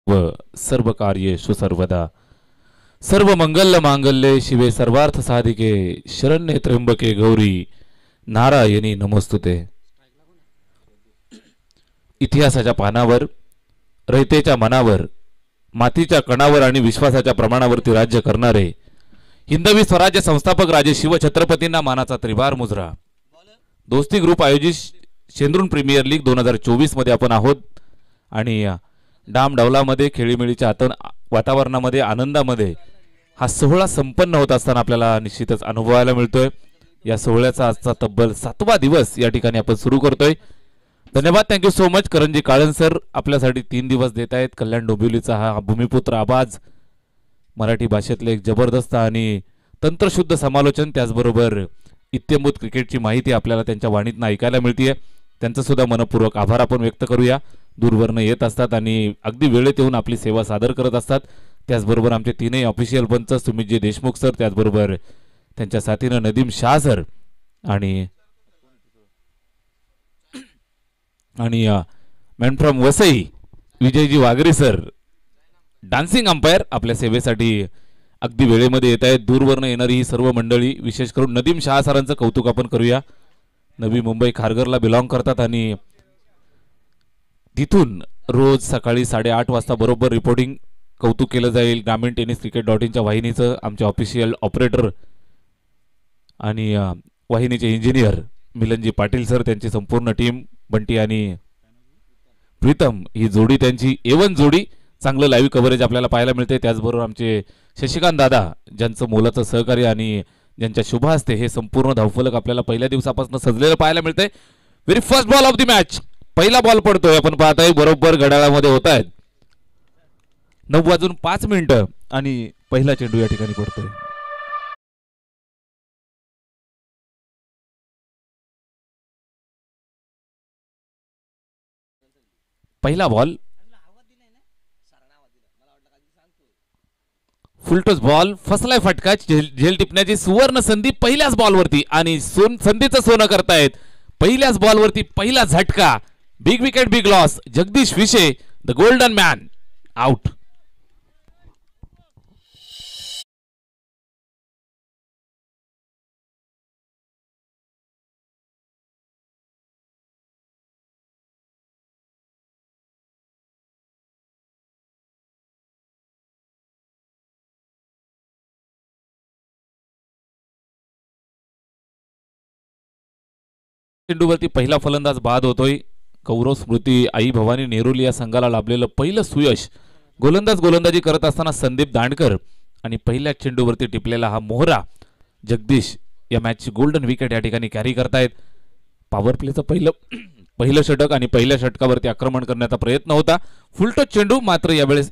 व सर्व कार्येषु सर्वदा सर्व मंगल मांगल्ये शिवे सर्वार्थ साधिके शरण्ये त्र्यंबके गौरी नारायणी नमोस्तुते। इतिहासाच्या पानावर, रयतेच्या मनावर, मातीच्या कणावर आणि विश्वासाच्या प्रमाणावरती राज्य करणारे हिंदवी स्वराज्य संस्थापक राजे शिवछत्रपतींना मानाचा त्रिवार मुजरा। दोस्ती ग्रुप आयोजित शेंद्रून प्रीमियर लीग 2024 मध्ये आपण आहोत आणि डामडौलामध्ये खेळीमेळीच्या वातावरणामध्ये आनंदामध्ये हा सोहळा संपन्न होत असताना आपल्याला निश्चितच अनुभवायला मिळतोय। या सोहळ्याचा आजचा तब्बल 7वा दिवस या ठिकाणी आपण सुरू करतोय। धन्यवाद, थँक्यू सो मच करंजी काळन सर, आपल्यासाठी 3 दिवस देत आहेत। कल्याण डोंबिवलीचा हा भूमिपुत्र आवाज, मराठी भाषेतले एक जबरदस्त आणि तंत्रशुद्ध समालोचन, त्याचबरोबर इत्यंभूत क्रिकेटची माहिती आपल्याला त्यांच्या वाणीतून ऐकायला मिळते। त्यांचं सुद्धा मनपूर्वक आभार आपण व्यक्त करूया। दूरवरनं येत असतात आणि अगदी वेळेत येऊन आपली सेवा सादर करत असतात। त्याचबरोबर आमचे 3ही ऑफिशियल पंच सुमितजी देशमुख सर, त्याचबरोबर त्यांच्या साथीनं नदीम शाह सर आणि man from Vasai Vijayji वागरे sir, dancing umpire आपल्या सेवेसाठी अगदी वेळेमध्ये येत आहेत। दूरवरनं येणारी ही सर्व मंडळी, विशेष करून नदीम शाह सरांचं कौतुक आपण करूया। नवी मुंबई खारघरला बिलॉंग करतात आणि तिथून रोज सकाळी 8:30 वाजता बरोबर रिपोर्टिंग कौतुक केलं जाईल ग्रामीण टेनिस क्रिकेट.inच्या वाहिनीचं। आमचे ऑफिशियल ऑपरेटर आणि वाहिनीचे इंजिनियर मिलनजी पाटील सर, त्यांची संपूर्ण टीम, बंटी आणि प्रीतम ही जोडी, त्यांची A1 जोडी, चांगलं लाईव्ह कव्हरेज आपल्याला पाहायला मिळते। त्याचबरोबर आमचे शशिकांत दादा, ज्यांचं मोलाचं सहकार्य आणि ज्यांच्या शुभ हस्ते हे संपूर्ण धावफलक आपल्याला पहिल्या दिवसापासून सजलेलं पाहायला मिळते। Very first ball of the match, पहिला बॉल पडतोय, आपण पाहताय बरोबर घड्याळामध्ये होत आहेत 9:05 आणि पहिला चेंडू या ठिकाणी पडतोय। पहिला बॉल फुलटॉस बॉल, फसलाय फटका, झेल टिपण्याची सुवर्ण संधी पहिल्याच बॉलवरती आणि संधीचं सोनं करतायत। पहिल्याच बॉलवरती पहिला झटका, big wicket big loss, Jagdish विशे द गोल्डन मॅन आउट। चेंडूवरती पहिला फलंदाज बाद होतोय। कौरव स्मृती आई भवानी नेरुली या संघाला लाभलेलं पहिलं सुयश। गोलंदाजी करत असताना संदीप दांडकर आणि पहिल्या चेंडूवरती टिपलेला हा मोहरा जगदीश या मॅचची गोल्डन विकेट या ठिकाणी कॅरी करतायत। पॉवर प्लेचं पहिलं षटक आणि पहिल्या षटकावरती आक्रमण करण्याचा प्रयत्न होता। फुलटॉस चेंडू, मात्र यावेळेस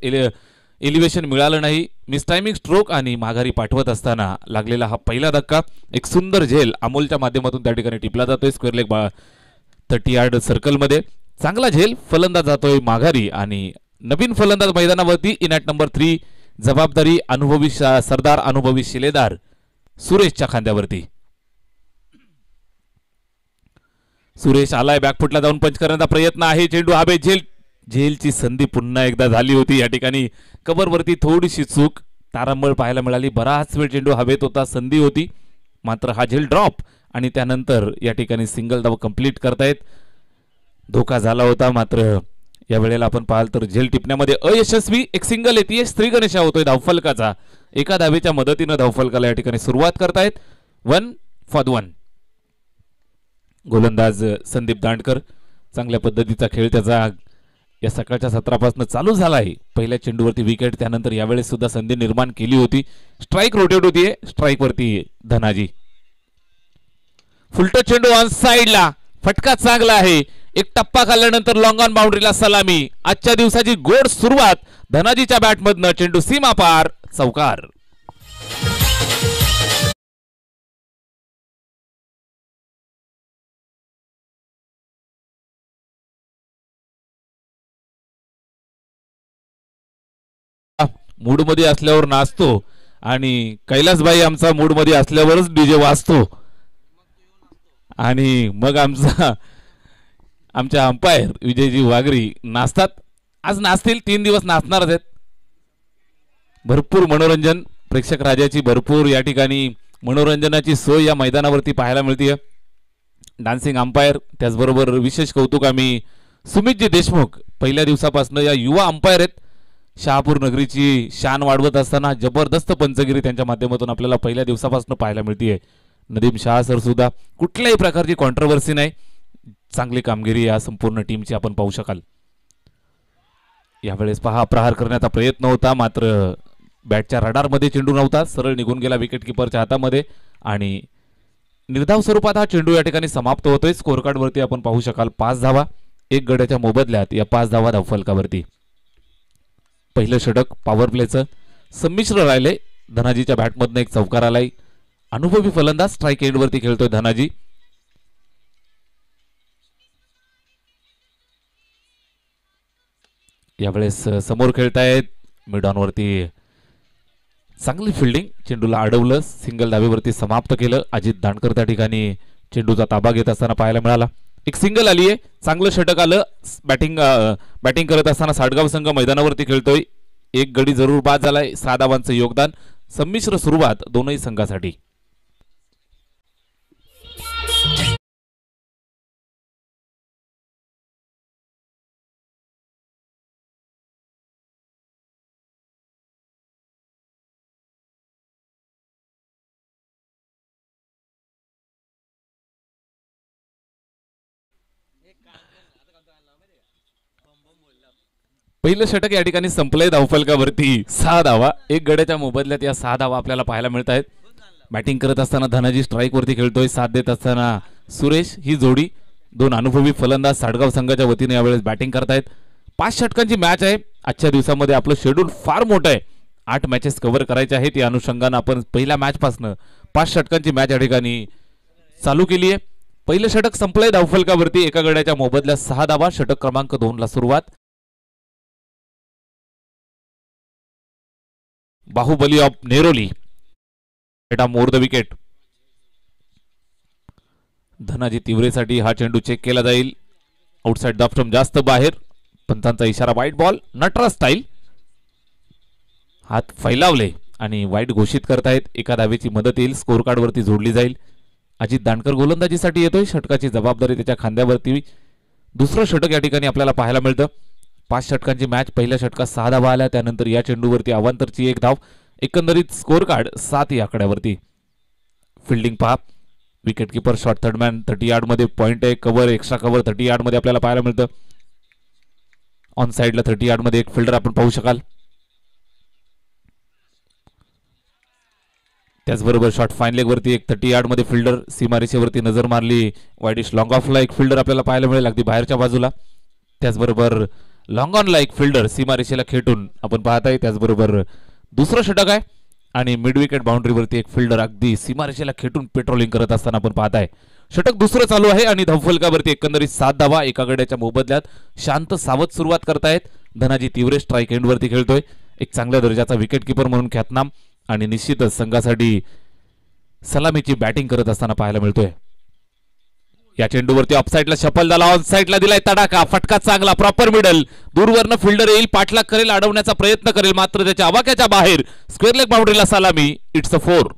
एलिव्हेशन मिळालं नाही। मिसटायमिंग स्ट्रोक आणि माघारी पाठवत असताना लागलेला हा पहिला धक्का, एक सुंदर झेल अमोलच्या माध्यमातून त्या ठिकाणी टिपला जातोय स्क्वेअर लेग 30 यार्ड सर्कलमध्ये। चांगला झेल, फलंदाज जातोय माघारी आणि नवीन फलंदाज मैदानावरती इन ॲट नंबर 3, जबाबदारी अनुभवी सरदार, अनुभवी शिलेदार सुरेशच्या खांद्यावरती। सुरेश आलाय, बॅकफुटला जाऊन पंच करण्याचा प्रयत्न आहे, चेंडू हवे, झेलची संधी पुन्हा एकदा झाली होती। या ठिकाणी कव्हरवरती थोडीशी चूक, तारांबळ पाहायला मिळाली। बराच वेळ चेंडू हवेत होता, संधी होती, मात्र हा झेल ड्रॉप आणि त्यानंतर या ठिकाणी सिंगल धाव कंप्लीट करतायत। धोका झाला होता, मात्र या वेळेला आपण पाहाल तर झेल टिपण्यामध्ये अयशस्वी, एक सिंगल येते, श्री गणेशा होतोय धावफलकाचा। एका धावेच्या मदतीनं धावफलकाला या ठिकाणी सुरुवात करतायत। 1 for 1। गोलंदाज संदीप दांडकर, चांगल्या पद्धतीचा खेळ त्याचा या सकाळच्या सत्रापासून चालू झालाय। पहिल्या चेंडूवरती विकेट, त्यानंतर यावेळेस सुद्धा संधी निर्माण केली होती। स्ट्राइक रोटेट होतीये, स्ट्राइक वरती धनाजी। फुलटॉस चेंडू ऑन साइडला, फटका चांगला आहे, एक टप्पा खाल्ल्यानंतर लॉंग ऑन बाउंड्रीला सलामी। आजच्या दिवसाची गोड सुरुवात धनाजीच्या बॅटमधनं, चेंडू सीमा पार, चौकार। मूड मध्ये असल्यावर नाचतो आणि कैलासबाई आमचा मूड मध्ये असल्यावरच डीजे वाजतो आणि मग आमच्या अंपायर विजयजी वागरी नाचतात आज नाचतील, 3 दिवस नाचणारच आहेत. भरपूर मनोरंजन, प्रेक्षक राजाची भरपूर या ठिकाणी मनोरंजनाची सोय या मैदानावरती पाहायला मिळते. डान्सिंग अंपायर, त्याचबरोबर विशेष कौतुक आम्ही सुमितजी देशमुख पहिल्या दिवसापासून या युवा अंपायर आहेत. शहापूर नगरीची शान वाढवत असताना जबरदस्त पंचगिरी त्यांच्या माध्यमातून आपल्याला पहिल्या दिवसापासून पाहायला मिळते. नदीम शाह सर सुद्धा कुठल्याही प्रकारची कॉन्ट्रोवर्सी नाही, चांगली कामगिरी या संपूर्ण टीमची आपण पाहू शकाल. यावेळेस पहा, प्रहार करण्याचा प्रयत्न होता, मात्र बॅटच्या रडारमध्ये चेंडू नव्हता, सरळ निघून गेला विकेट किपरच्या हातामध्ये आणि निर्धाव स्वरूपात हा चेंडू या ठिकाणी समाप्त होतोय. स्कोर कार्डवरती आपण पाहू शकाल 5 धावा, 1 गड्याच्या मोबदल्यात या 5 धावा धावफलकावरती. पहिलं षटक पॉवर प्लेचं संमिश्र राहिले. धनाजीच्या बॅटमधनं एक चौकार आलाय. अनुभवी फलंदाज स्ट्राईक एंडवरती खेळतोय धनाजी. यावेळेस समोर खेळतायत मिड ऑन वरती चांगली फिल्डिंग, चेंडूला अडवलं, सिंगल धावेवरती समाप्त केलं. अजित दांडकर त्या ठिकाणी चेंडूचा ताबा घेत असताना पाहायला मिळाला. एक सिंगल आली आहे, चांगलं षटक आलं. बॅटिंग करत असताना साडगाव संघ मैदानावरती खेळतोय. 1 गडी जरूर बाद झालाय. 6 धावांचं योगदान. संमिश्र सुरुवात दोनही संघासाठी. पहिलं षटक या ठिकाणी संपलंय धावफलकावरती. 6 धावा, 1 गड्याच्या मोबदल्यात या 6 धावा आपल्याला पाहायला मिळत आहेत. बॅटिंग करत असताना धनाजी स्ट्राईक वरती खेळतोय, साथ देत असताना सुरेश. ही जोडी 2 अनुभवी फलंदाज साडगाव संघाच्या वतीने यावेळेस बॅटिंग करतायत. 5 षटकांची मॅच आहे. आजच्या दिवसामध्ये आपलं शेड्यूल फार मोठं आहे, 8 मॅचेस कव्हर करायचे आहेत. या अनुषंगाने आपण पहिल्या मॅच पासून 5 षटकांची मॅच या ठिकाणी चालू केली आहे. पहिलं षटक संपलंय धावफलकावरती 1 गड्याच्या मोबदल्यात 6 धावा. षटक क्रमांक 2 ला सुरुवात. बाहुबली ऑफ नेरोली मोर द विकेट. धनाजी तिवरेसाठी हा चेंडू चेक केला जाईल. आउटसाइड द स्टंप, जास्त बाहेर. पंचांचा इशारा वाईट बॉल. नटराज स्टाईल. हात फैलावले आणि वाईट घोषित करतायत. 1 धावेची मदत येईल, स्कोर कार्ड वरती जोडली जाईल. अजित दांडकर गोलंदाजीसाठी येतोय. षटकाची जबाबदारी त्याच्या खांद्यावरती. दुसरं षटक या ठिकाणी आपल्याला पाहायला मिळतं. 5 षटकांची मॅच. पहिल्या षटकात 6 धावा आल्या, त्यानंतर या चेंडूवरती अवांतरची 1 धाव. एकंदरीत स्कोर कार्ड 7 या आकड्यावरती. फिल्डिंग पहा, wicket keeper, shot third man, 30 yard मध्ये पॉइंट आहे. कव्हर, एक्स्ट्रा कव्हर 30 यार्ड मध्ये आपल्याला पाहायला मिळतं. ऑन साइडला 30 यार्ड मध्ये एक फिल्डर आपण पाहू शकाल. त्याचबरोबर शॉट फाईन लेग वरती एक 30 यार्ड मध्ये फिल्डर. सीमारेषेवरती नजर मारली, वाईडिश लॉंग ऑफला एक फिल्डर आपल्याला पाहायला मिळेल अगदी बाहेरच्या बाजूला. त्याचबरोबर लॉंग ऑनला एक फिल्डर सीमारेषेला खेटून आपण पाहत आहे. त्याचबरोबर दुसरं षटक आहे आणि मिड विकेट बाउंड्रीवरती एक फिल्डर अगदी सीमारेषेला खेटून पेट्रोलिंग करत असताना आपण पाहत आहे. षटक दुसरं चालू आहे आणि धावफलकावरती एकंदरीत 7 धावा. 1 गड्याच्या मोबदल्यात शांत सावध सुरुवात करतायत. धनाजी तिवरे स्ट्राईक एंडवरती खेळतोय. एक चांगल्या दर्जाचा विकेट किपर म्हणून ख्यातनाम आणि निश्चितच संघासाठी सलामीची बॅटिंग करत असताना पाहायला मिळतोय. या चेंडूवरती ऑफसाईडला शफल झाला, ऑन साईडला दिलाय तडाखा, फटका चांगला, प्रॉपर मिडल. दूरवरनं फिल्डर येईल, पाठलाग करेल, अडवण्याचा प्रयत्न करेल, मात्र त्याच्या आवाक्याच्या बाहेर. स्क्वेअर लेग बाउंड्रीला सलामी. It's a 4.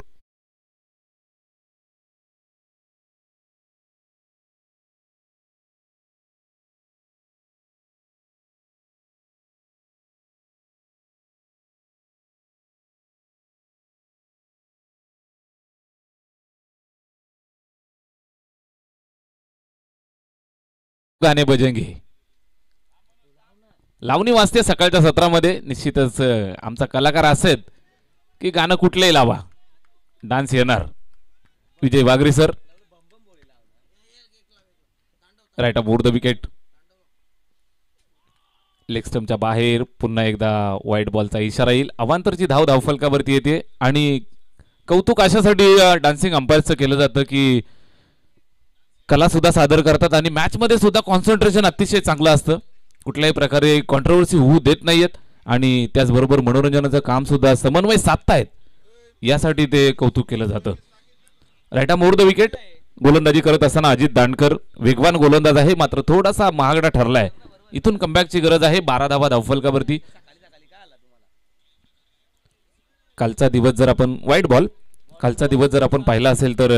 गाणे बजेंगे लावणी वाजते सकाळच्या सत्रामध्ये. निश्चितच आमचा कलाकार असेल की गाणं कुठलंही लावा, डान्स येणार. Vijay Wagri sir, right off the wicket. Leg स्टंपच्या बाहेर. पुन्हा एकदा वाईट बॉलचा इशारा येईल. अवांतरची धाव धावफलकावरती येते आणि कौतुक अशासाठी डान्सिंग अंपायरचं केलं जातं की कला सुद्धा सादर करतात आणि मॅच मध्ये सुद्धा कॉन्सन्ट्रेशन अतिशय चांगलं असतं. कुठल्याही प्रकारे कॉन्ट्रोवर्सी होऊ देत नाहीयेत आणि त्याचबरोबर मनोरंजनाचं काम सुद्धा समन्वय साधतायत, यासाठी ते कौतुक केलं जातं. Right off the wicket. गोलंदाजी करत असताना अजित दांडकर वेगवान गोलंदाज आहे, मात्र थोडासा महागडा ठरलाय इथून कमबॅकची गरज आहे. 12 धावा धावफलकावरती. कालचा दिवस जर आपण वाईट बॉल कालचा दिवस जर आपण पाहिला असेल तर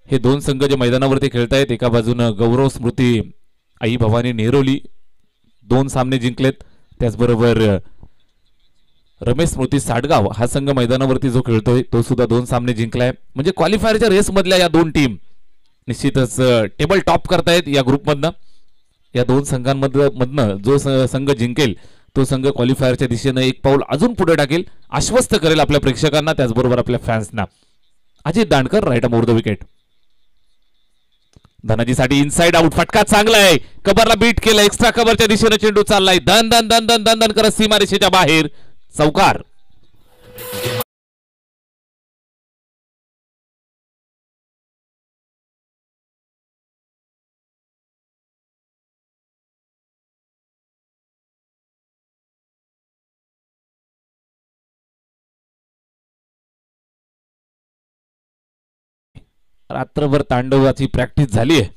हे दोन संघ जे मैदानावरती खेळतायत, एका बाजूनं गौरव स्मृती आई भवानी नेहरोली 2 सामने जिंकलेत. त्याचबरोबर रमेश स्मृती साडगाव हा संघ मैदानावरती जो खेळतोय तो सुद्धा 2 सामने जिंकलाय. म्हणजे क्वालिफायरच्या रेसमधल्या या दोन टीम निश्चितच टेबल टॉप करतायत या ग्रुपमधनं. या दोन संघांमधनं जो संघ जिंकेल तो संघ क्वालिफायरच्या दिशेनं एक पाऊल अजून पुढे टाकेल, आश्वस्त करेल आपल्या प्रेक्षकांना, त्याचबरोबर आपल्या फॅन्सना. Ajit Dandkar right more the wicket. धनाजीसाठी इनसाइड आउट फटका चांगला आहे. कबरला बीट केलं. एक्स्ट्रा कव्हरच्या दिशेने चेंडू चाललाय. दन दन दन दन दन दन करत सीमारेषेच्या बाहेर चौकार. रात्रभर तांडवाची प्रॅक्टिस झाली आहे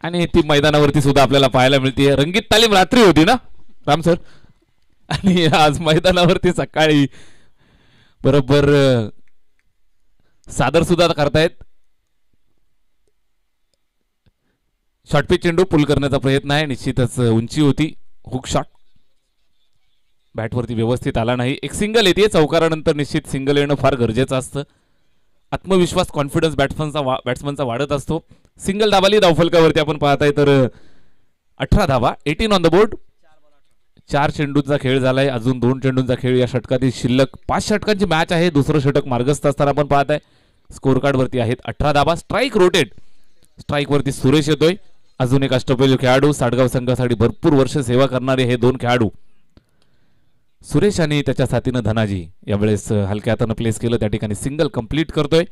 आणि ती मैदानावरती सुद्धा आपल्याला पाहायला मिळते. रंगीत तालीम रात्री होती ना राम सर, आणि आज मैदानावरती सकाळी बरोबर सादर सुद्धा करतायत. शॉर्टपिच चेंडू पुल करण्याचा प्रयत्न आहे. निश्चितच उंची होती. हुक शॉट बॅटवरती व्यवस्थित आला नाही. एक सिंगल येते. चौकारानंतर निश्चित सिंगल येणं फार गरजेचं असतं. आत्मविश्वास कॉन्फिडन्स बॅट्समनचा वाढत असतो. सिंगल धावाली धावफलकावरती आपण पाहताय तर 18 धावा 18 ऑन द बोर्ड. 4 चेंडूंचा खेळ झालाय. अजून 2 चेंडूंचा खेळ या षटकातील शिल्लक. 5 षटकांची मॅच आहे. दुसरं षटक मार्गस्थ असताना आपण पाहताय. स्कोर कार्ड वरती आहेत 18 धावा. Strike rotate. स्ट्राईक वरती सुरेश येतोय. अजून एक अष्टपैलू खेळाडू. साडगाव संघासाठी भरपूर वर्ष सेवा करणारे हे 2 खेळाडू सुरेश आणि त्याच्या साथीनं धनाजी यावेळेस हलक्या हातानं प्लेस केलं. त्या ठिकाणी सिंगल कंप्लीट करतोय.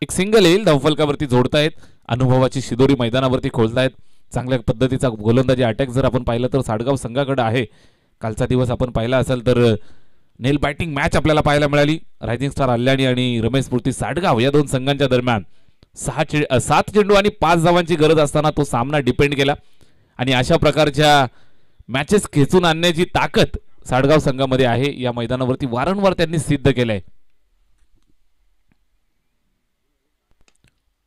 एक सिंगल येईल. धावफलकावरती जोडतायत. अनुभवाची शिदोरी मैदानावरती खोलतायत. चांगल्या पद्धतीचा गोलंदाजी अटॅक जर आपण पाहिलं तर साडगाव संघाकडे आहे. कालचा दिवस आपण पाहिला असेल तर नेल बॅटिंग मॅच आपल्याला पाहायला मिळाली. रायझिंग स्टार अल्याणी आणि रमेश स्फूर्ती साडगाव या दोन संघांच्या दरम्यान 7 चेंडू आणि 5 धावांची गरज असताना तो सामना डिपेंड केला. आणि अशा प्रकारच्या मॅचेस खेचून आणण्याची ताकद साडगाव संघामध्ये आहे. या मैदानावरती वारंवार त्यांनी सिद्ध केलंय.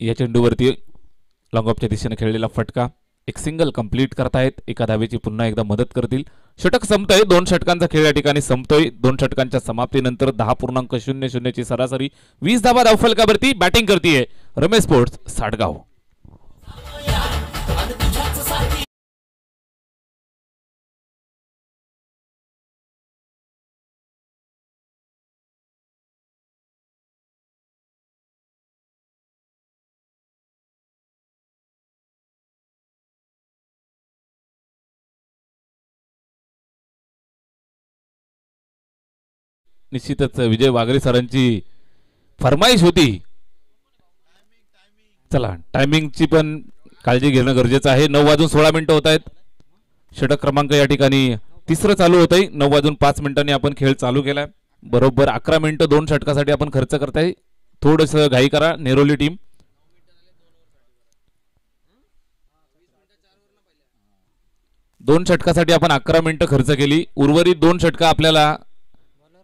या चेंडूवरती लॉंग ऑफच्या दिशेने खेळलेला फटका. एक सिंगल कंप्लीट करतायत. एका धावेची पुन्हा एकदा मदत करतील. षटक संपतंय. 2 षटकांचा खेळ या ठिकाणी संपतोय. 2 षटकांच्या समाप्तीनंतर 10.00 ची सरासरी. 20 धावा धावफलकावरती. बॅटिंग करतीये रमेश स्पोर्ट्स साडगाव. निश्चितच विजय वागरे सरांची फरमाईश होती. चला टायमिंगची पण काळजी घेणं गरजेचं आहे. 9:16 होत आहेत. षटक क्रमांक या ठिकाणी तिसरं चालू होत आहे. 9:05 आपण खेळ चालू केलाय. बरोबर 11 मिनिटं 2 षटकासाठी आपण खर्च करताय. थोडस घाई करा नेरोली टीम. 2 षटकासाठी आपण 11 मिनिटं खर्च केली. उर्वरित 2 षटकं आपल्याला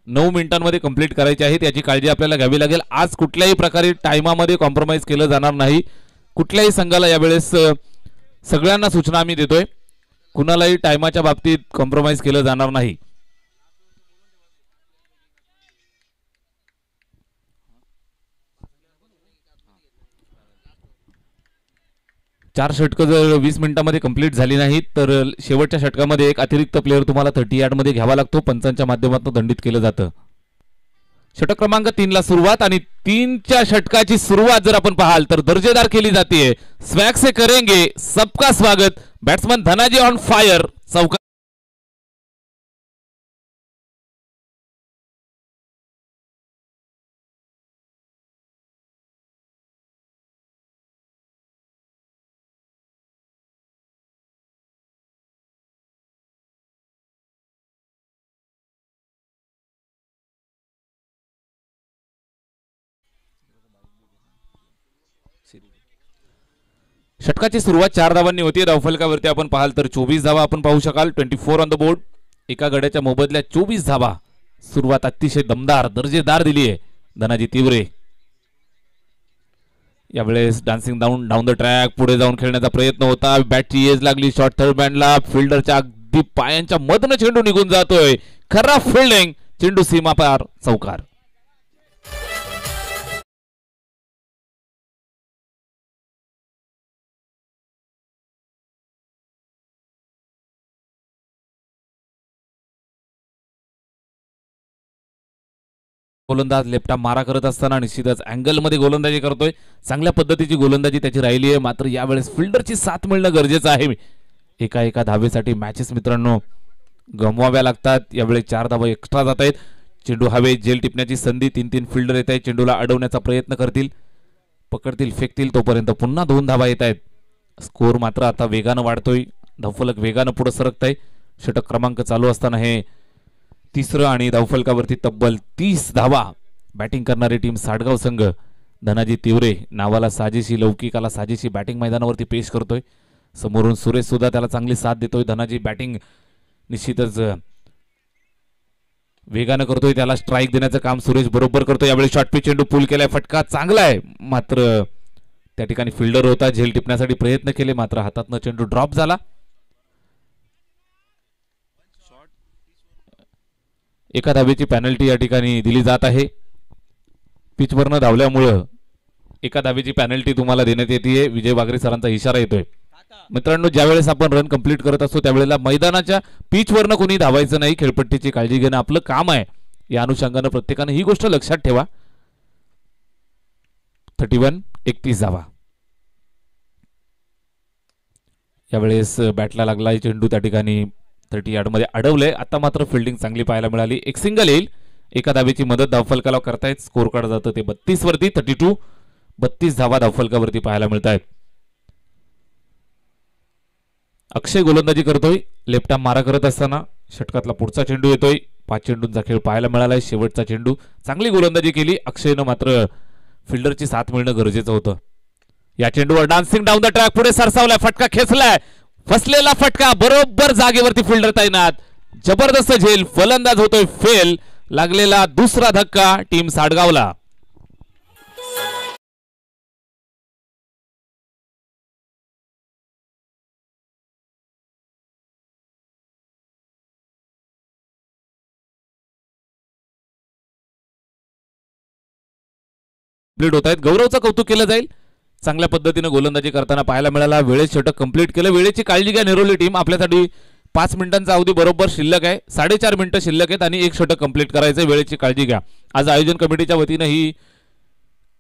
9 मिनिटांमध्ये कंप्लीट करायची आहेत. याची काळजी आपल्याला घ्यावी लागेल. आज कुठल्याही प्रकारे टाइमामध्ये कॉम्प्रोमाइज केलं जाणार नाही. कुठल्याही संघाला यावेळेस सगळ्यांना सूचना आम्ही देतोय. कुणालाही टाइमाच्या बाबतीत कॉम्प्रोमाइज केलं जाणार नाही. चार षटकं जर 20 मिनिटांमध्ये कंप्लीट झाली नाहीत तर शेवटच्या षटकामध्ये एक अतिरिक्त प्लेअर तुम्हाला 30 मध्ये घ्यावा लागतो. पंचांच्या माध्यमातून दंडित केलं जातं. षटक क्रमांक 3 ला सुरुवात आणि 3च्या षटकाची सुरुवात जर आपण पाहाल तर दर्जेदार केली जाते. स्वॅग से करेंगे सबका स्वागत. Batsman Dhanaji on fire. चौका षटकाची सुरुवात 4 धावांनी होती. धावफलकावरती आपण पाहाल तर 24 धावा आपण पाहू शकाल. 24 ऑन द बोर्ड. एका गड्याच्या मोबदल्यात 24 धावा. सुरुवात अतिशय दमदार दर्जेदार दिली आहे धनाजी तिवरे. यावेळेस डान्सिंग डाऊन द ट्रॅक पुढे जाऊन खेळण्याचा प्रयत्न होता. बॅटची एज लागली शॉर्ट थर्ड बॅन्डला. फिल्डरच्या अगदी पायांच्या मधनं चेंडू निघून जातोय. खराब फिल्डिंग. चेंडू सीमा पार. चौकार. गोलंदाज लेफ्टा मारा करत असताना निश्चितच अँगल मध्ये गोलंदाजी करतोय. चांगल्या पद्धतीची गोलंदाजी त्याची राहिली आहे. मात्र यावेळेस फिल्डरची साथ मिळणं गरजेचं आहे. एका धावेसाठी मॅचेस मित्रांनो गमवाव्या लागतात. यावेळेस 4 धावा एक्स्ट्रा जात आहेत. चेंडू हवे जेल टिपण्याची संधी. 3-3 फिल्डर येत आहेत. चेंडूला अडवण्याचा प्रयत्न करतील. पकडतील फेकतील तोपर्यंत पुन्हा 2 धावा येत आहेत. स्कोर मात्र आता वेगानं वाढतोय. धावफलक वेगानं पुढे सरकत आहे. षटक क्रमांक चालू असताना हे तिसरं आणि धावफलकावरती तब्बल 30 धावा बॅटिंग करणारी टीम साडगाव संघ धनाजी तिवरे नावाला साजेशी लौकिकाला साजेशी बॅटिंग मैदानावरती पेश करतोय. समोरून सुरेश सुद्धा त्याला चांगली साथ देतोय. धनाजी बॅटिंग निश्चितच वेगानं करतोय. त्याला स्ट्राईक देण्याचं काम सुरेश बरोबर करतोय. यावेळी शॉर्ट पिच चेंडू पुल केलाय. फटका चांगला आहे. मात्र त्या ठिकाणी फिल्डर होता. झेल टिपण्यासाठी प्रयत्न केले मात्र हातातनं चेंडू ड्रॉप झाला. एका धावेची पॅनल्टी या ठिकाणी दिली जात आहे. पिचवरनं धावल्यामुळं एका धावेची पॅनल्टी तुम्हाला देण्यात येते. विजय वागरे सरांचा इशारा येतोय. मित्रांनो ज्यावेळेस आपण रन कंप्लीट करत असतो त्यावेळेला मैदानाच्या पिचवरनं कोणी धावायचं नाही. खेळपट्टीची काळजी घेणं आपलं काम आहे. या अनुषंगानं प्रत्येकानं ही गोष्ट लक्षात ठेवा. 31 धावा. यावेळेस बॅटला लागला चेंडू त्या ठिकाणी 30 यार्डमध्ये अडवलंय. आता मात्र फिल्डिंग चांगली पाहायला मिळाली. एक सिंगल येईल. एका धावेची मदत धावफलकाला करतायत. स्कोर कार्ड जातं ते 32 वरती. 32 धावा धावफलकावरती पाहायला मिळत आहेत. अक्षय गोलंदाजी करतोय. लेफ्ट मारा करत असताना षटकातला पुढचा चेंडू येतोय. 5 चेंडूंचा खेळ पाहायला मिळालाय. शेवटचा चेंडू चांगली गोलंदाजी केली अक्षयनं. मात्र फिल्डरची साथ मिळणं गरजेचं होतं. या चेंडूवर डान्सिंग डाऊन द ट्रॅक पुढे सरसावलाय. फटका खेचलाय. फसलेला फटका बरोबर जागेवरती फिल्डर तैनात. जबरदस्त झेल. फलंदाज होतोय फेल. लागलेला दुसरा धक्का टीम साडगावला. कंप्लीट होत आहेत. गौरवचं कौतुक केलं जाईल. चांगल्या पद्धतीने गोलंदाजी करताना पाहायला मिळाला. वेळेत षटक कंप्लीट केलं. वेळेची काळजी घ्या नेरोली टीम. आपल्यासाठी 5 मिनिटांचा अवधी बरोबर शिल्लक आहे. 4.5 मिनिटं शिल्लक आहेत आणि 1 षटक कंप्लीट करायचं. वेळेची काळजी घ्या. आज आयोजन कमिटीच्या वतीने ही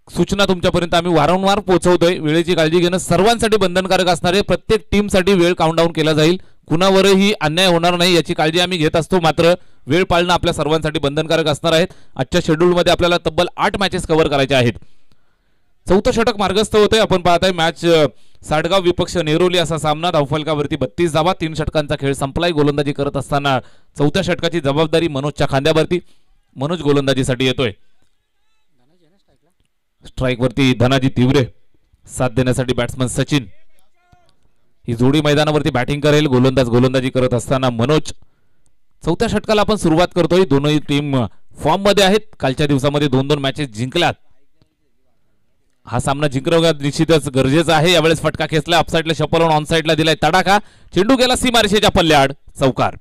सूचना तुमच्यापर्यंत आम्ही वारंवार पोहोचवतोय. वेळेची काळजी घेणं सर्वांसाठी बंधनकारक असणार आहे. प्रत्येक टीमसाठी वेळ काउंटडाऊन केला जाईल. कुणावरही अन्याय होणार नाही याची काळजी आम्ही घेत असतो. मात्र वेळ पाळणं आपल्या सर्वांसाठी बंधनकारक असणार आहे. आजच्या शेड्यूलमध्ये आपल्याला तब्बल 8 मॅचेस कव्हर करायच्या आहेत. 4थं षटक मार्गस्थ होतंय. आपण पाहताय मॅच साडगाव विपक्ष नेरोली असा सामना. धावफलकावरती 32 धावा. 3 षटकांचा खेळ संपलाय. गोलंदाजी करत असताना 4थ्या षटकाची जबाबदारी मनोजच्या खांद्यावरती. मनोज गोलंदाजीसाठी येतोय. स्ट्राईक वरती धनाजी तिवरे. साथ देण्यासाठी बॅट्समन सचिन. ही जोडी मैदानावरती बॅटिंग करेल. गोलंदाजी करत असताना मनोज. 4थ्या षटकाला आपण सुरुवात करतोय. दोनही टीम फॉर्म मध्ये आहेत. कालच्या दिवसामध्ये 2-2 मॅचेस जिंकल्यात. हा सामना जिंकणं निश्चितच गरजेचं आहे. यावेळेस फटका खेचला. अपसाईडला शपल ऑन साईडला दिलाय तडाखा. चेंडू गेला सीमारेषेच्या पल्ल्याआड. चौकार.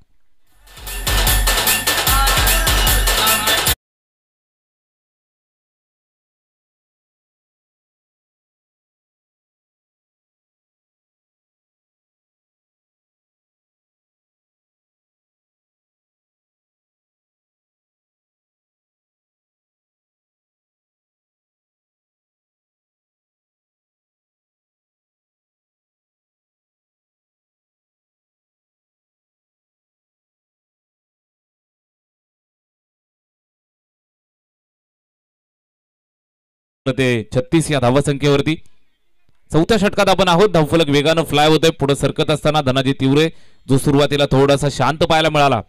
ते 36 या धावसंख्येवरती 4थ्या षटकात आपण आहोत. धावफलक वेगानं फ्लाय होतोय. पुढे सरकत असताना धनाजी तिवरे जो सुरुवातीला थोडासा शांत पाहायला मिळाला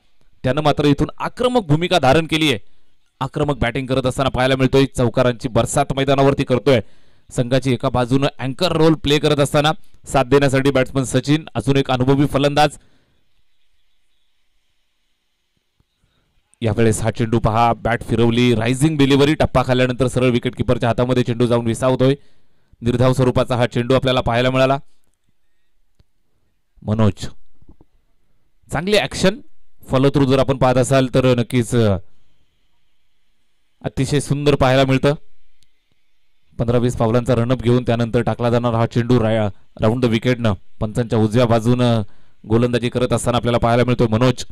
त्यानं मात्र इथून आक्रमक भूमिका धारण केली आहे. आक्रमक बॅटिंग करत असताना पाहायला मिळतोय. चौकारांची बरसात मैदानावरती करतोय. संघाची एका बाजूने अँकर रोल प्ले करत असताना साथ देण्यासाठी बॅट्समन सचिन, अजून एक अनुभवी फलंदाज. यावेळेस हा चेंडू पहा, बॅट फिरवली, रायझिंग डिलिव्हरी, टप्पा खाल्ल्यानंतर सरळ विकेट किपरच्या हातामध्ये चेंडू जाऊन विसावतोय. निर्धाव स्वरूपाचा हा चेंडू आपल्याला पाहायला मिळाला. मनोज, चांगली ऍक्शन, फॉलो थ्रू जर आपण पाहत असाल तर नक्कीच अतिशय सुंदर पाहायला मिळतं. 15-20 पावलांचा रनअप घेऊन त्यानंतर टाकला जाणार हा चेंडू राऊंड द विकेटनं पंचांच्या उजव्या बाजूनं गोलंदाजी करत असताना आपल्याला पाहायला मिळतोय मनोज.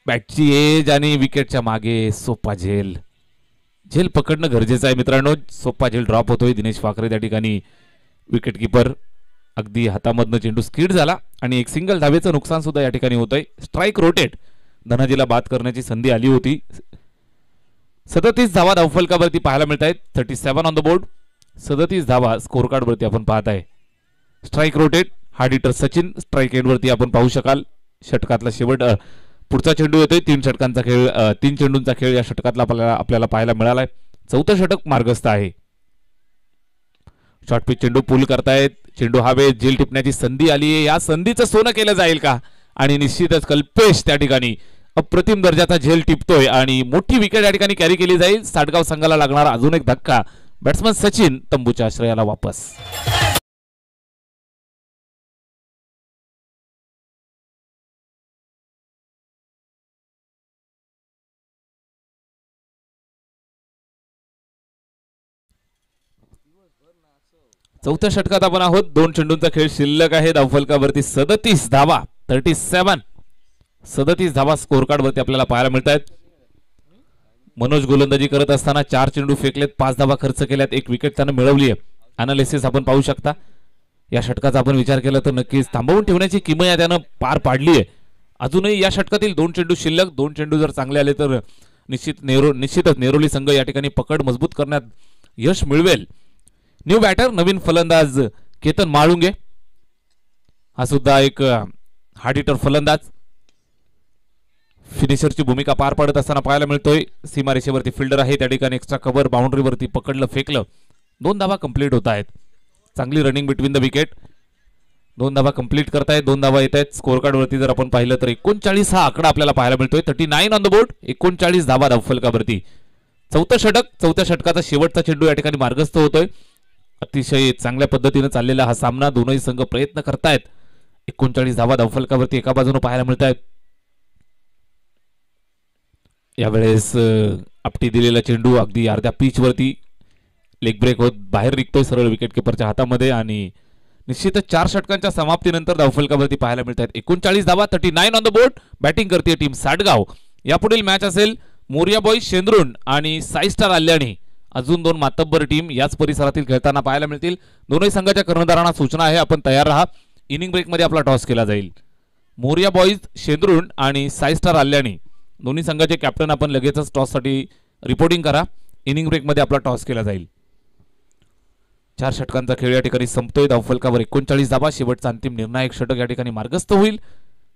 बॅटची एज आणि विकेटच्या मागे सोपा झेल पकडणं गरजेचं आहे मित्रांनो. सोपा झेल ड्रॉप होतोय. दिनेश वाकरे त्या ठिकाणी विकेट किपर, अगदी हातामधनं चेंडू स्किड झाला आणि एक सिंगल धावेचं नुकसान सुद्धा या ठिकाणी होतंय. स्ट्राईक रोटेट, धनाजीला बाद करण्याची संधी आली होती. 37 धावा धावफलकावरती पाहायला मिळत आहेत. 37 ऑन द बोर्ड, 37 धावा स्कोर कार्ड वरती आपण पाहत आहे. Strike rotate, hard hitter Sachin strike end वरती आपण पाहू शकाल. षटकातला शेवट पुढचा चेंडू येतोय. 3 षटकांचा खेळ, 3 चेंडूंचा खेळ या षटकातला आपल्याला पाहायला मिळालाय. 4थं षटक मार्गस्थ आहे. शॉर्ट पिच चेंडू पुल करतायत. चेंडू हवेत, झेल टिपण्याची संधी आली आहे. या संधीचं सोनं केलं जाईल का? आणि निश्चितच कल्पेश त्या ठिकाणी अप्रतिम दर्जाचा झेल टिपतोय आणि मोठी विकेट या ठिकाणी कॅरी केली जाईल. साटगाव संघाला लागणारा अजून एक धक्का. बॅट्समन सचिन तंबूच्या आश्रयाला वापस. चौथ्या षटकात आपण आहोत. 2 चेंडूंचा खेळ शिल्लक आहे. धावफलकावरती 37 धावा, 37 धावा स्कोर कार्ड वरती आपल्याला पाहायला मिळत आहेत. मनोज गोलंदाजी करत असताना 4 चेंडू फेकलेत, 5 धावा खर्च केल्यात, 1 विकेट त्यानं मिळवली आहे. अनालिसिस आपण पाहू शकता. या षटकाचा आपण विचार केला तर नक्कीच थांबवून ठेवण्याची किमया त्यानं पार पाडली आहे. अजूनही या षटकातील 2 चेंडू शिल्लक. 2 चेंडू जर चांगले आले तर निश्चितच नेरोली संघ या ठिकाणी पकड मजबूत करण्यात यश मिळवेल. न्यू बॅटर, नवीन फलंदाज केतन माळुंगे, हा सुद्धा एक हार्ड हिटर फलंदाज, फिनिशरची भूमिका पार पाडत असताना पाहायला मिळतोय. सीमारेषेवरती फिल्डर आहे, त्या ठिकाणी एक्स्ट्रा कव्हर, बाउंड्रीवरती पकडलं, फेकलं. 2 धावा कंप्लीट होत आहेत. चांगली रनिंग बिटवीन द विकेट. 2 धावा कंप्लीट करतायत, 2 धावा येत आहेत. स्कोर कार्ड वरती जर आपण पाहिलं तर 39 हा आकडा आपल्याला पाहायला मिळतोय. 39 ऑन द बोर्ड, 39 धावा धावफलकावरती. 4थं षटक, 4थ्या षटकाचा शेवटचा चेंडू या ठिकाणी मार्गस्थ होतोय. अतिशय चांगल्या पद्धतीने चाललेला हा सामना. दोनही संघ प्रयत्न करतायत. 39 धावा धावफलकावरती एका बाजूने पाहायला मिळत आहेत. यावेळेस आपटी दिलेला चेंडू अगदी अर्ध्या पिच वरती लेग ब्रेक होत बाहेर निघतोय सरळ विकेट किपरच्या हातामध्ये आणि निश्चितच 4 षटकांच्या समाप्तीनंतर धावफलकावरती पाहायला मिळत आहेत. 39 धावा, 39 ऑन द बोर्ड. बॅटिंग करते टीम साटगाव. यापुढील मॅच असेल मोरिया बॉईज शेंद्रुण आणि साई स्टार आल्याणी. अजून 2 मातब्बर टीम याच परिसरातील खेळताना पाहायला मिळतील. दोन्ही संघाच्या कर्णधारांना सूचना आहे, आपण तयार राहा. इनिंग ब्रेक मध्ये आपला टॉस केला जाईल. मोरिया बॉईज शेंद्रुण आणि साई स्टार आल्याणी दोन्ही संघाचे कॅप्टन आपण लगेचच टॉस साठी रिपोर्टिंग करा. इनिंग ब्रेक मध्ये आपला टॉस केला जाईल. 4 षटकांचा खेळ या ठिकाणी संपतोय. धावफलकावर 39 धावा. शेवटचा अंतिम निर्णायक षटक या ठिकाणी मार्गस्थ होईल.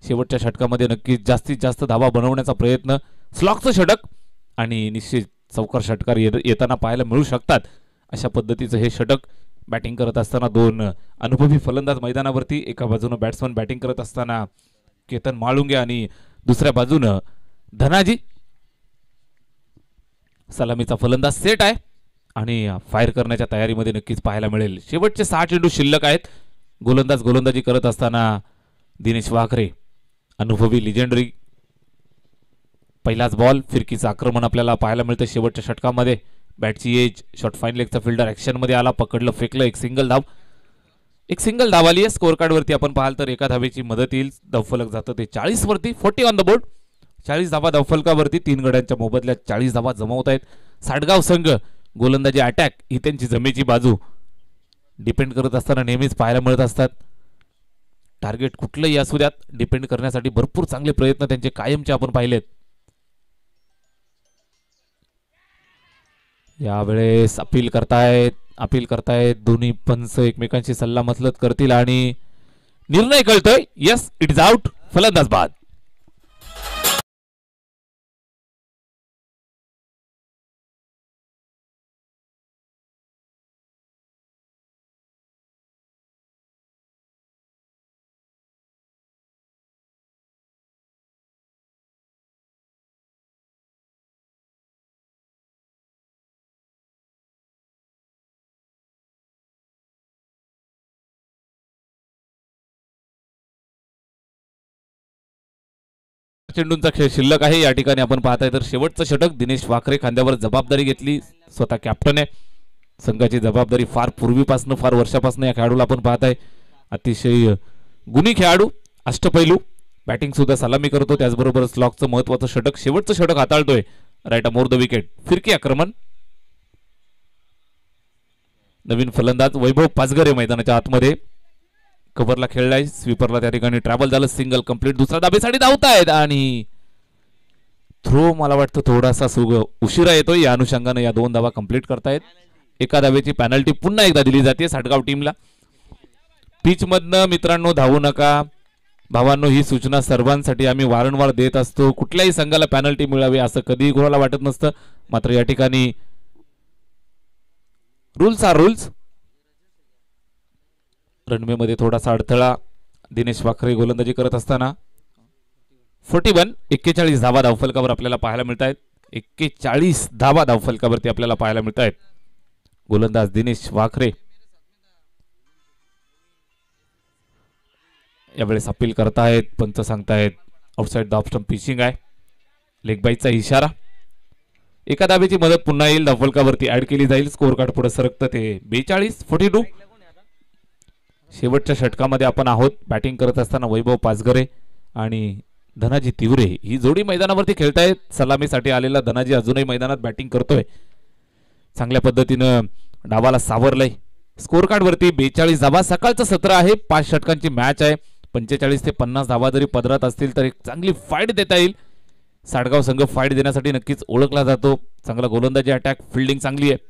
शेवटच्या षटकामध्ये नक्कीच जास्तीत जास्त धावा बनवण्याचा प्रयत्न, स्लॉगचं षटक आणि निश्चित चौकार षटकार येताना पाहायला मिळू शकतात. अशा पद्धतीचं हे षटक. बॅटिंग करत असताना 2 अनुभवी फलंदाज मैदानावरती. एका बाजूने बॅट्समन बॅटिंग करत असताना केतन माळुंगे आणि दुसऱ्या बाजूने धनाजी. सलामीचा फलंदाज सेट आहे आणि फायर करण्याच्या तयारीमध्ये नक्कीच पाहायला मिळेल. शेवटचे 6 चेंडू शिल्लक आहेत. गोलंदाजी करत असताना दिनेश वाकरे, अनुभवी लिजेंडरी. पहिलाच बॉल, फिरकीचं आक्रमण आपल्याला पाहायला मिळतं शेवटच्या षटकामध्ये. बॅटची एज, शॉर्ट फाईन लेगचा फिल्डर ऍक्शन मध्ये आला, पकडलं, फेकलं, एक सिंगल धाव आली आहे. स्कोर कार्ड वरती आपण पाहाल तर एका धावेची मदत येईल. धावफलक जातं ते 40 वरती. 40 ऑन द बोर्ड. 40 धावा धावफलकावरती. 3 गड्यांच्या मोबदल्यात 40 धावा जमवत आहेत साटगाव संघ. गोलंदाजी अटॅक ही त्यांची जमेची बाजू डिपेंड करत असताना नेहमीच पाहायला मिळत असतात. टार्गेट कुठलंही असू द्यात, डिपेंड करण्यासाठी भरपूर चांगले प्रयत्न त्यांचे कायमचे आपण पाहिलेत. यावेळेस अपील करतायत दोन्ही पंच एकमेकांशी सल्लामसलत करतील आणि निर्णय कळतोय. Yes, it is out. फलंदाज बाद. चेंडूंचा खेळ शिल्लक आहे या ठिकाणी आपण पाहताय तर शेवटचं षटक दिनेश वाखरे खांद्यावर जबाबदारी घेतली स्वतः कॅप्टन आहे संघाची जबाबदारी फार पूर्वीपासून फार वर्षापासून या खेळाडूला आपण पाहताय अतिशय गुणी खेळाडू अष्टपैलू बॅटिंग सुद्धा सलामी करतो त्याचबरोबर स्लॉकचं महत्त्वाचं षटक शेवटचं षटक हाताळतोय राईट मोर द विकेट फिरकी आक्रमण नवीन फलंदाज वैभव पाचघरे मैदानाच्या आतमध्ये कव्हरला खेळलाय स्वीपरला त्या ठिकाणी ट्रॅव्हल झालं सिंगल कंप्लीट दुसरा धाबेसाठी धावतायत आणि थ्रो मला वाटतं थोडासा उशिरा येतोय या अनुषंगाने या 2 धावा कंप्लीट करतायत एका धावेची पेनल्टी पुन्हा एकदा दिली जाते साटगाव टीमला पिच मधनं मित्रांनो धावू नका भावांनो ही सूचना सर्वांसाठी आम्ही वारंवार देत असतो कुठल्याही संघाला पेनल्टी मिळावी असं कधीही कोणाला वाटत नसतं मात्र या ठिकाणी रूल्स आर रूल्स रनवे मध्ये थोडासा अडथळा दिनेश वाखरे गोलंदाजी करत असताना 41 धावा धावफलकावर आपल्याला पाहायला मिळत आहेत 41 धावा धावफलकावरती आपल्याला पाहायला मिळत आहेत गोलंदाज दिनेश वाखरे यावेळेस अपील करतायत पंच सांगतायत outside the off stump pitching आहे लेग बाईचा इशारा एका धावेची मदत पुन्हा येईल धावफलकावरती ऍड केली जाईल स्कोर कार्ड पुढे सरकतं ते 42-42 शेवटच्या षटकामध्ये आपण आहोत बॅटिंग करत असताना वैभव पाचघरे आणि धनाजी तिवरे ही जोडी मैदानावरती खेळतायत सलामीसाठी आलेला धनाजी अजूनही मैदानात बॅटिंग करतोय चांगल्या पद्धतीनं डावाला सावरलंय स्कोर कार्ड वरती 42 धावा सकाळचं सत्र आहे 5 षटकांची मॅच आहे 45 ते 50 धावा जरी पदरात असतील तर एक चांगली फाईट देता येईल साडगाव संघ फाईट देण्यासाठी नक्कीच ओळखला जातो चांगला गोलंदाजी अटॅक फिल्डिंग चांगली आहे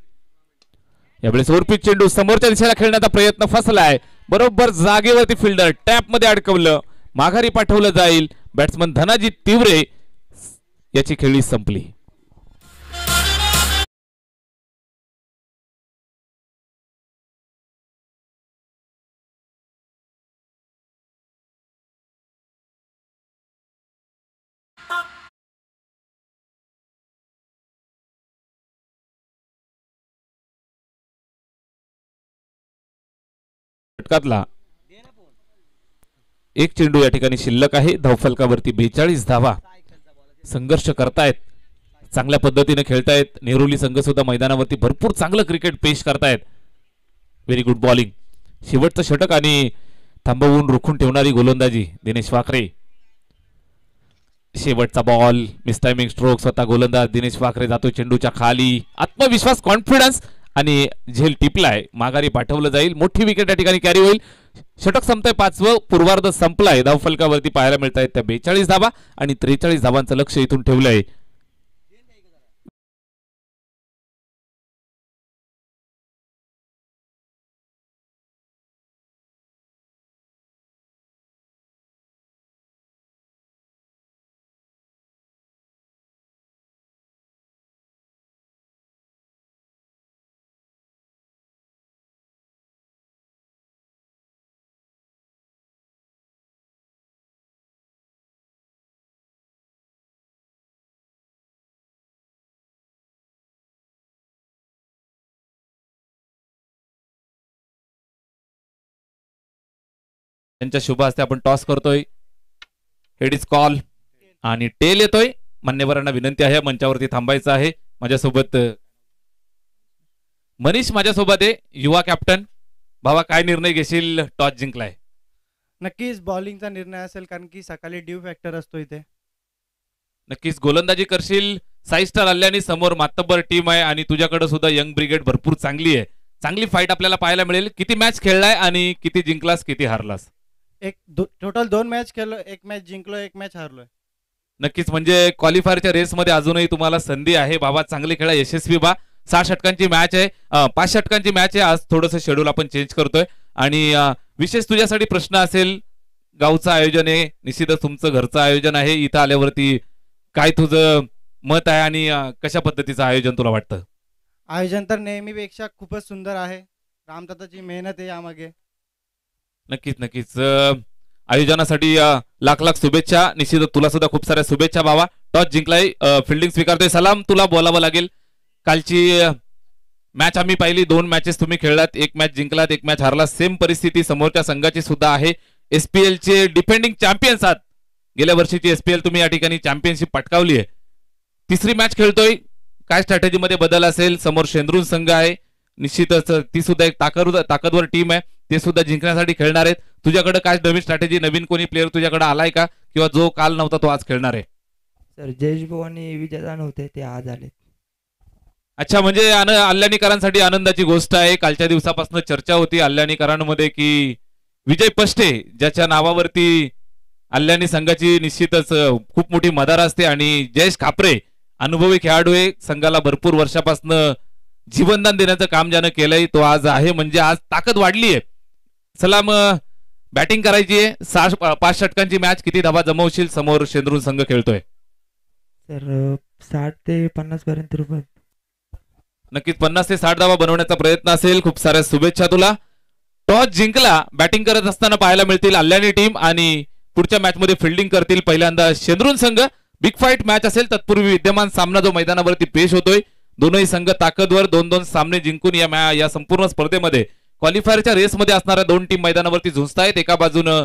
यावेळेस ओव्हरपिच चेंडू समोरच्या दिशेला खेळण्याचा प्रयत्न फसलाय बरोबर जागेवरती फिल्डर टॅप मध्ये अडकवलं माघारी पाठवलं जाईल बॅट्समन धनाजी तिवरे याची खेळी संपली षटकातला एक चेंडू या ठिकाणी शिल्लक आहे धावफलकावरती 42 धावा संघर्ष करतायत चांगल्या पद्धतीने खेळतायत नेरुली संघ सुद्धा मैदानावरती भरपूर चांगलं क्रिकेट पेश करतायत व्हेरी गुड बॉलिंग शेवटचं षटक आणि थांबवून रोखून ठेवणारी गोलंदाजी दिनेश वाखरे शेवटचा बॉल मिस टायमिंग स्ट्रोक स्वतः गोलंदाज दिनेश वाखरे जातो चेंडूच्या खाली आत्मविश्वास कॉन्फिडन्स आणि झेल टिपलाय माघारी पाठवलं जाईल मोठी विकेट या ठिकाणी कॅरी होईल षटक संपतंय 5वं पूर्वार्ध संपलाय धावफलकावरती पाहायला मिळत आहेत त्या 42 धावा आणि 43 धावांचं लक्ष इथून ठेवलंय त्यांच्या शुभ हस्ते आपण टॉस करतोय हेड इज कॉल आणि टेल येतोय मान्यवरांना विनंती आहे मंचावरती थांबायचं आहे माझ्यासोबत मनीष माझ्यासोबत आहे युवा कॅप्टन भावा काय निर्णय घेशील टॉस जिंकलाय नक्कीच बॉलिंगचा निर्णय असेल कारण की सकाळी ड्यू फॅक्टर असतो इथे नक्कीच गोलंदाजी करशील 6 स्टार आल्याने समोर मातब्बर टीम आहे आणि तुझ्याकडे सुद्धा यंग ब्रिगेड भरपूर चांगली आहे चांगली फाईट आपल्याला पाहायला मिळेल किती मॅच खेळलाय आणि किती जिंकलास किती हारलास टोटल 2 मॅच खेळलो 1 मॅच जिंकलो 1 मॅच हारलोय नक्कीच म्हणजे क्वालिफायरच्या रेसमध्ये अजूनही तुम्हाला संधी आहे बाबा चांगले खेळा यशस्वी बा 6 षटकांची मॅच आहे 5 षटकांची मॅच आहे आज थोडंसं शेड्यूल आपण चेंज करतोय आणि विशेष तुझ्यासाठी प्रश्न असेल गावचं आयोजन आहे निश्चितच तुमचं घरचं आयोजन आहे इथं आल्यावरती काय तुझं मत आहे आणि कशा पद्धतीचं आयोजन तुला वाटतं आयोजन तर नेहमीपेक्षा खूपच सुंदर आहे रामदादाची मेहनत आहे यामागे नक्कीच नक्कीच आयोजनासाठी लाख लाख शुभेच्छा निश्चित तुला सुद्धा खूप साऱ्या शुभेच्छा बाबा टॉस जिंकलाय फिल्डिंग स्वीकारतोय सलाम तुला बोलावं लागेल कालची मॅच आम्ही पाहिली 2 मॅचेस तुम्ही खेळलात 1 मॅच जिंकलात 1 मॅच हारला सेम परिस्थिती समोरच्या संघाची सुद्धा आहे SPL चे डिफेंडिंग चॅम्पियन्स आहात गेल्या वर्षीची SPL तुम्ही या ठिकाणी चॅम्पियनशिप पटकावली आहे. तिसरी मॅच खेळतोय, काय स्ट्रॅटेजीमध्ये बदल असेल? समोर शेंद्रून संघ आहे, निश्चितच ती सुद्धा एक ताकदवर टीम आहे, ते सुद्धा जिंकण्यासाठी खेळणार आहेत. तुझ्याकडे काय नवीन स्ट्रॅटेजी, नवीन कोणी प्लेअर तुझ्याकडे आलाय का, किंवा जो काल नव्हता तो आज खेळणार आहे? सर जयेश भाऊ आणि विजयदा नव्हते, ते आज आले. अच्छा, म्हणजे अल्याणीकरांसाठी आनंदाची गोष्ट आहे. कालच्या दिवसापासून चर्चा होती अल्याणीकरांमध्ये की विजय पष्टे ज्याच्या नावावरती अल्याणी संघाची निश्चितच खूप मोठी मदार असते, आणि जयेश खापरे अनुभवी खेळाडू आहे, संघाला भरपूर वर्षापासून जीवनदान देण्याचं काम ज्यानं केलंय तो आज आहे, म्हणजे आज ताकद वाढली आहे. चला मग बॅटिंग करायची आहे. 5 षटकांची मॅच, किती धावा जमवशील? समोर शेंद्रून संघ खेळतोय. सर 60 ते 50 पर्यंत रुपये. नक्कीच 50 ते 60 धावा बनवण्याचा प्रयत्न असेल. खूप साऱ्या शुभेच्छा तुला. टॉस जिंकला बॅटिंग करत असताना पाहायला मिळतील अल्याणी टीम, आणि पुढच्या मॅच मध्ये फिल्डिंग करतील पहिल्यांदा शेंद्रून संघ. बिग फाईट मॅच असेल. तत्पूर्वी विद्यमान सामना जो मैदानावरती पेश होतोय, दोनही संघ ताकदवर 2-2 सामने जिंकून या संपूर्ण स्पर्धेमध्ये क्वालिफायरच्या रेसमध्ये असणाऱ्या 2 टीम मैदानावरती झुंजतायत. एका बाजूनं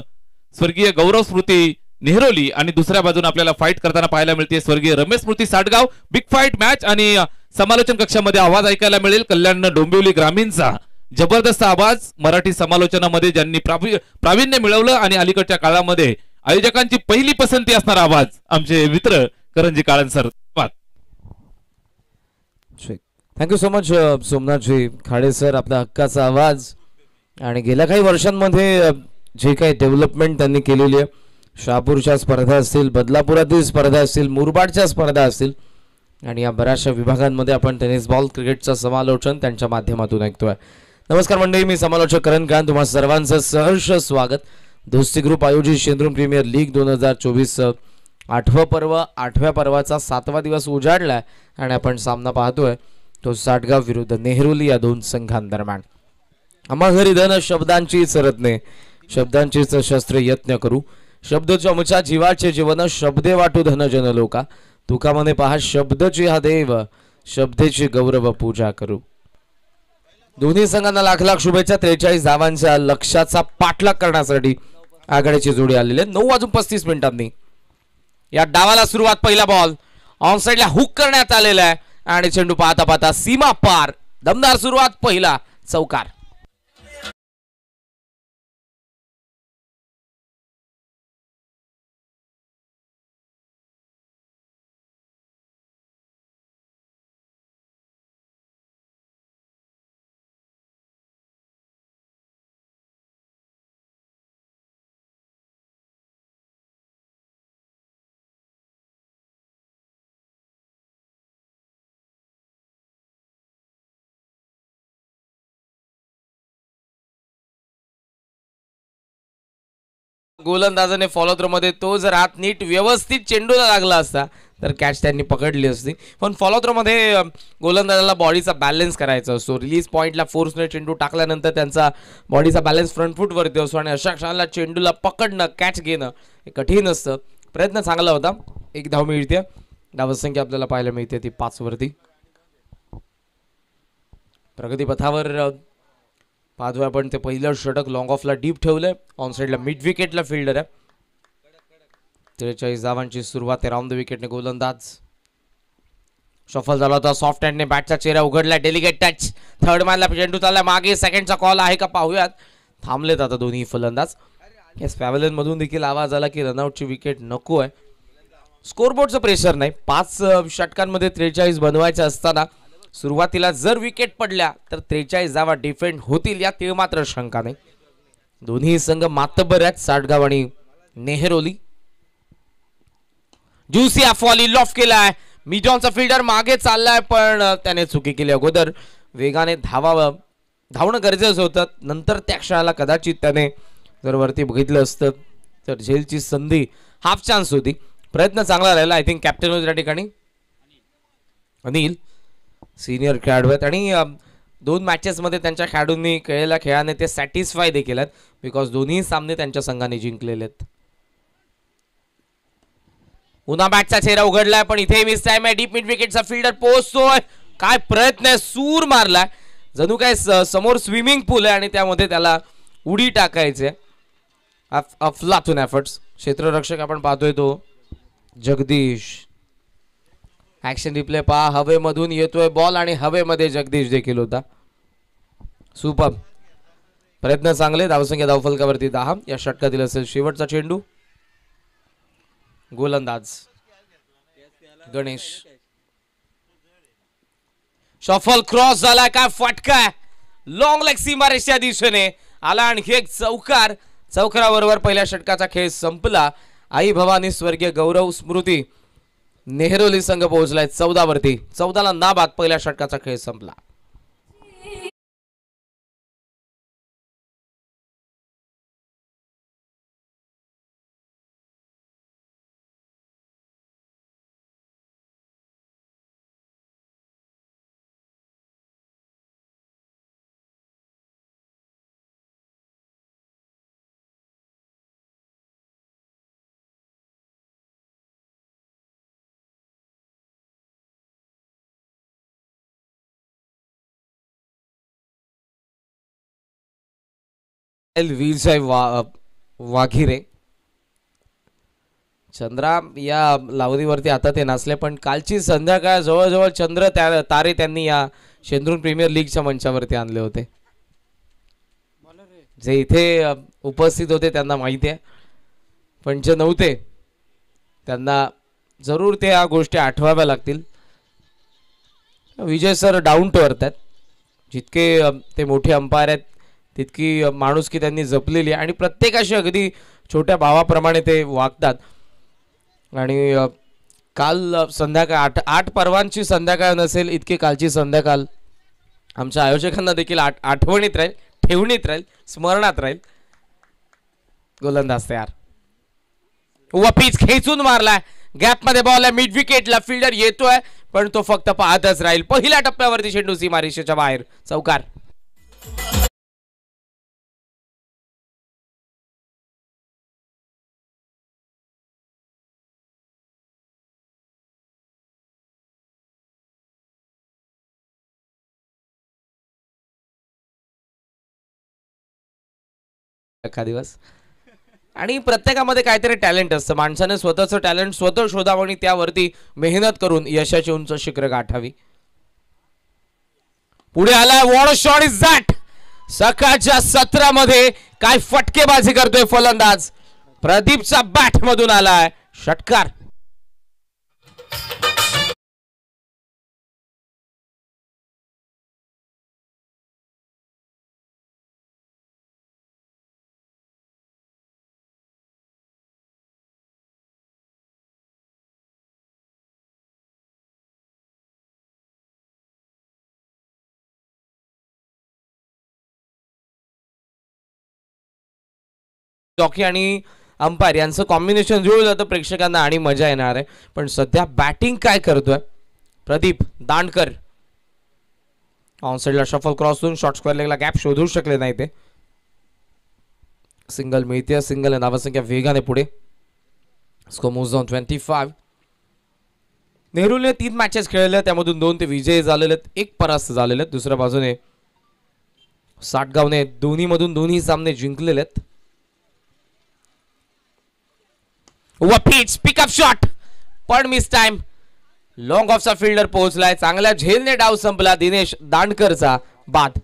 स्वर्गीय गौरव स्मृती नेहरोली आणि दुसऱ्या बाजूने आपल्याला फाईट करताना पाहायला मिळते स्वर्गीय रमेश स्मृती साटगाव. बिग फाईट मॅच, आणि समालोचन कक्षामध्ये आवाज ऐकायला मिळेल कल्याण डोंबिवली ग्रामीणचा जबरदस्त आवाज. मराठी समालोचनामध्ये ज्यांनी प्रावीण्य मिळवलं, आणि अलीकडच्या काळामध्ये आयोजकांची पहिली पसंती असणारा आवाज आमचे मित्र Karanji Kalan sir. Thank you so much सोमनाथजी खाडे सर, आपला हक्काचा आवाज. आणि गेल्या काही वर्षांमध्ये जे काही डेव्हलपमेंट त्यांनी केलेली आहे, शहापूरच्या स्पर्धा असतील, बदलापुरातील स्पर्धा असतील, मुरबाडच्या स्पर्धा असतील, आणि या बऱ्याचशा विभागांमध्ये आपण टेनिस बॉल क्रिकेटचं समालोचन त्यांच्या माध्यमातून ऐकतोय. नमस्कार मंडळी, मी समालोचक करण कांत, तुम्हा सर्वांचं सहर्ष स्वागत. दोस्ती ग्रुप आयोजित शेंद्रून प्रीमियर लीग 2024 8वं पर्व, 8व्या पर्वाचा 7वा दिवस उजाडलाय, आणि आपण सामना पाहतोय तो साटगाव विरुद्ध नेहरोली या 2 संघांदरम्यान. आम्हा घरी धन शब्दांची सरतने, शब्दांचीच शस्त्र यत्न करू, शब्दच्या मुचा जीवाचे जीवन, शब्दे वाटू धन जन लोका, तुका मने पहा शब्दची हा देव, शब्देची गौरव पूजा करू. दोन्ही संघांना लाख लाख शुभेच्छा. 43 धावांच्या लक्ष्याचा पाठलाग करण्यासाठी आघाडीची जोडी आलेली आहे. 9:35 या डावाला सुरुवात. पहिला बॉल ऑन साइडला हुक करण्यात आलेला आहे, आणि चेंडू पाहता पाहता सीमा पार. दमदार सुरुवात, पहिला चौकार. गोलंदाजाने फॉलो थ्रो मध्ये तो जर हात नीट व्यवस्थित चेंडूला लागला असता तर कॅच त्यांनी पकडली असती, पण फॉलो थ्रो मध्ये गोलंदाजाला बॉडीचा बॅलन्स करायचा असतो. रिलीज पॉइंटला फोर्सने चेंडू टाकल्यानंतर त्यांचा बॉडीचा बॅलन्स फ्रंट फूट वरती असतो, आणि अशा क्षणाला चेंडूला पकडणं, कॅच घेणं हे कठीण असतं. प्रयत्न चांगला होता. 1 धाव मिळते. धावसंख्या आपल्याला पाहायला मिळते ती 5 वरती. प्रगतीपथावर पाहतोय आपण ते पहिलं षटक लॉंग ऑफला डीप ठेवलंय. ऑन साइडला मिड विकेटला फिल्डर आहे. 43 धावांची सुरुवात आहे. राऊंड द विकेटने गोलंदाज शफल झाला होता. सॉफ्ट हँडने बॅटचा चेहरा उघडला. Delegate touch. थर्ड मॅनला चेंडू चालला मागे. सेकंडचा कॉल आहे का पाहूयात. थांबलेत आता दोन्ही फलंदाज. येस, पॅव्हलियन मधून देखील आवाज आला की रनआउटची विकेट नको आहे. स्कोरबोर्डचं प्रेशर नाही. 5 षटकांमध्ये 43 बनवायचे असताना सुरुवातीला जर विकेट पडल्या तर 43 धावा डिफेंड होतील यात मात्र शंका नाही. दोन्ही संघ मातब्बर आहेत, साटगाव आणि नेहरोली. ज्युसी अफॉली लॉफ्ट केलाय. मिजॉनचा फिल्डर मागे चाललाय, पण त्याने चुकी केली. अगोदर वेगाने धावणं गरजेचं होतं. नंतर त्या क्षणाला कदाचित त्याने जर वरती बघितलं असतं तर झेलची संधी, हाफ चान्स होती. प्रयत्न चांगला राहिला. आय थिंक कॅप्टन होते त्या ठिकाणी अनिल, सिनियर खेळाडू आहेत, आणि 2 मॅचेसमध्ये त्यांच्या खेळाडूंनी खेळलेल्या खेळाने ते सॅटिस्फाय देखील आहेत, बिकॉज दोन्ही सामने त्यांच्या संघाने जिंकलेले आहेत. पुन्हा बॅटचा चेहरा उघडलाय, पण इथे मिस टाइम आहे. डीप मिड विकेटचा फिल्डर पोहोचतोय. काय प्रयत्न आहे. सूर मारलाय. जणू काय समोर स्विमिंग पूल आहे आणि त्यामध्ये त्याला उडी टाकायचे. अफलातून एफर्ट्स. क्षेत्ररक्षक आपण पाहतोय तो जगदीश. ऍक्शन रिप्ले पहा, हवेमधून येतोय बॉल आणि हवेमध्ये जगदीश देखील होता. सुपर प्रयत्न चांगले. धावसंख्या धावफलकावरती 10. या षटकातील असेल शेवटचा चेंडू. गोलंदाज गणेश. शफल क्रॉस झाला, काय फटका. लॉंग लेग सीमारेषा दिशेने आला आणखी एक चौकार. चौकाराबरोबर पहिल्या षटकाचा खेळ संपला. आई भवानी स्वर्गीय गौरव स्मृती नेहरोली संघ पोहोचलाय 14 वरती. 14ला नाबाद. पहिल्या षटकाचा खेळ संपला. विजय वाघिरे. चंद्रा या लावणीवरती आता ते नसले, पण कालची संध्याकाळ जवळजवळ चंद्र तारे त्यांनी या शेंद्रून प्रीमियर लीगच्या मंचावरती आणले होते. जे इथे उपस्थित होते त्यांना माहिती आहे, पण जे नव्हते त्यांना जरूर त्या गोष्टी आठवाव्या लागतील. विजय सर डाऊन टू अर्थ आहेत. जितके ते मोठे अंपायर आहेत तितकी माणुसकी त्यांनी जपलेली आणि प्रत्येकाशी अगदी छोट्या भावाप्रमाणे ते वागतात. आणि काल संध्याकाळ 8 पर्वांची संध्याकाळ नसेल इतकी कालची संध्याकाळ आमच्या आयोजकांना देखील आठवणीत राहील, ठेवणीत राहील, स्मरणात राहील. गोलंदाज तयार. पिच खेचून मारलाय. गॅपमध्ये बॉल आहे. मिड विकेटला फिल्डर येतोय, पण तो फक्त पाहतच राहील. पहिल्या टप्प्यावरती चेंडू सीमारेषेच्या बाहेर. चौकार. एखादा दिवस. आणि प्रत्येकामध्ये काहीतरी टॅलेंट असतं. माणसाने स्वतःचं टॅलेंट स्वतः शोधावं आणि त्यावरती मेहनत करून यशाची उंच शिखर गाठावी. पुढे आलाय. What a shot is that. सकाळच्या सत्रामध्ये काय फटकेबाजी करतोय फलंदाज. प्रदीपचा बॅट मधून आलाय षटकार. जॉकी आणि अंपायर यांचं कॉम्बिनेशन जुळलं तर प्रेक्षकांना आणि मजा येणार आहे. पण सध्या बॅटिंग काय करतोय प्रदीप दांडकर. ऑनसाइडला शफल क्रॉस होऊन शॉर्ट स्क्वेअर लेगला गॅप शोधू शकले नाही ते. सिंगल मिळते. सिंगल नावसंख्या वेगाने पुढे. Score moves on 25. नेहरूने 3 मॅचेस खेळल्या, त्यामधून 2 ते विजयी झालेले आहेत, 1 परास्त झालेले आहेत. दुसऱ्या बाजूने साटगावने दोन्ही सामने जिंकलेले आहेत. पिच पिकअप शॉट पण मिस टाइम. लॉंग ऑफचा फिल्डर पोहोचलाय. चांगल्या झेलने डाव संपला दिनेश दांडकरचा. बाद.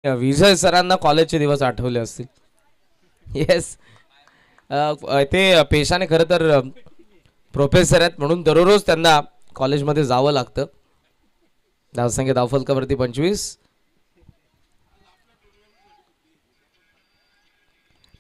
विजय सरांना कॉलेजचे दिवस आठवले असतील. येस, ते पेशाने खरं तर प्रोफेसर आहेत, म्हणून दररोज त्यांना कॉलेजमध्ये जावं लागतं. धावसंख्या धावफलकावरती 25.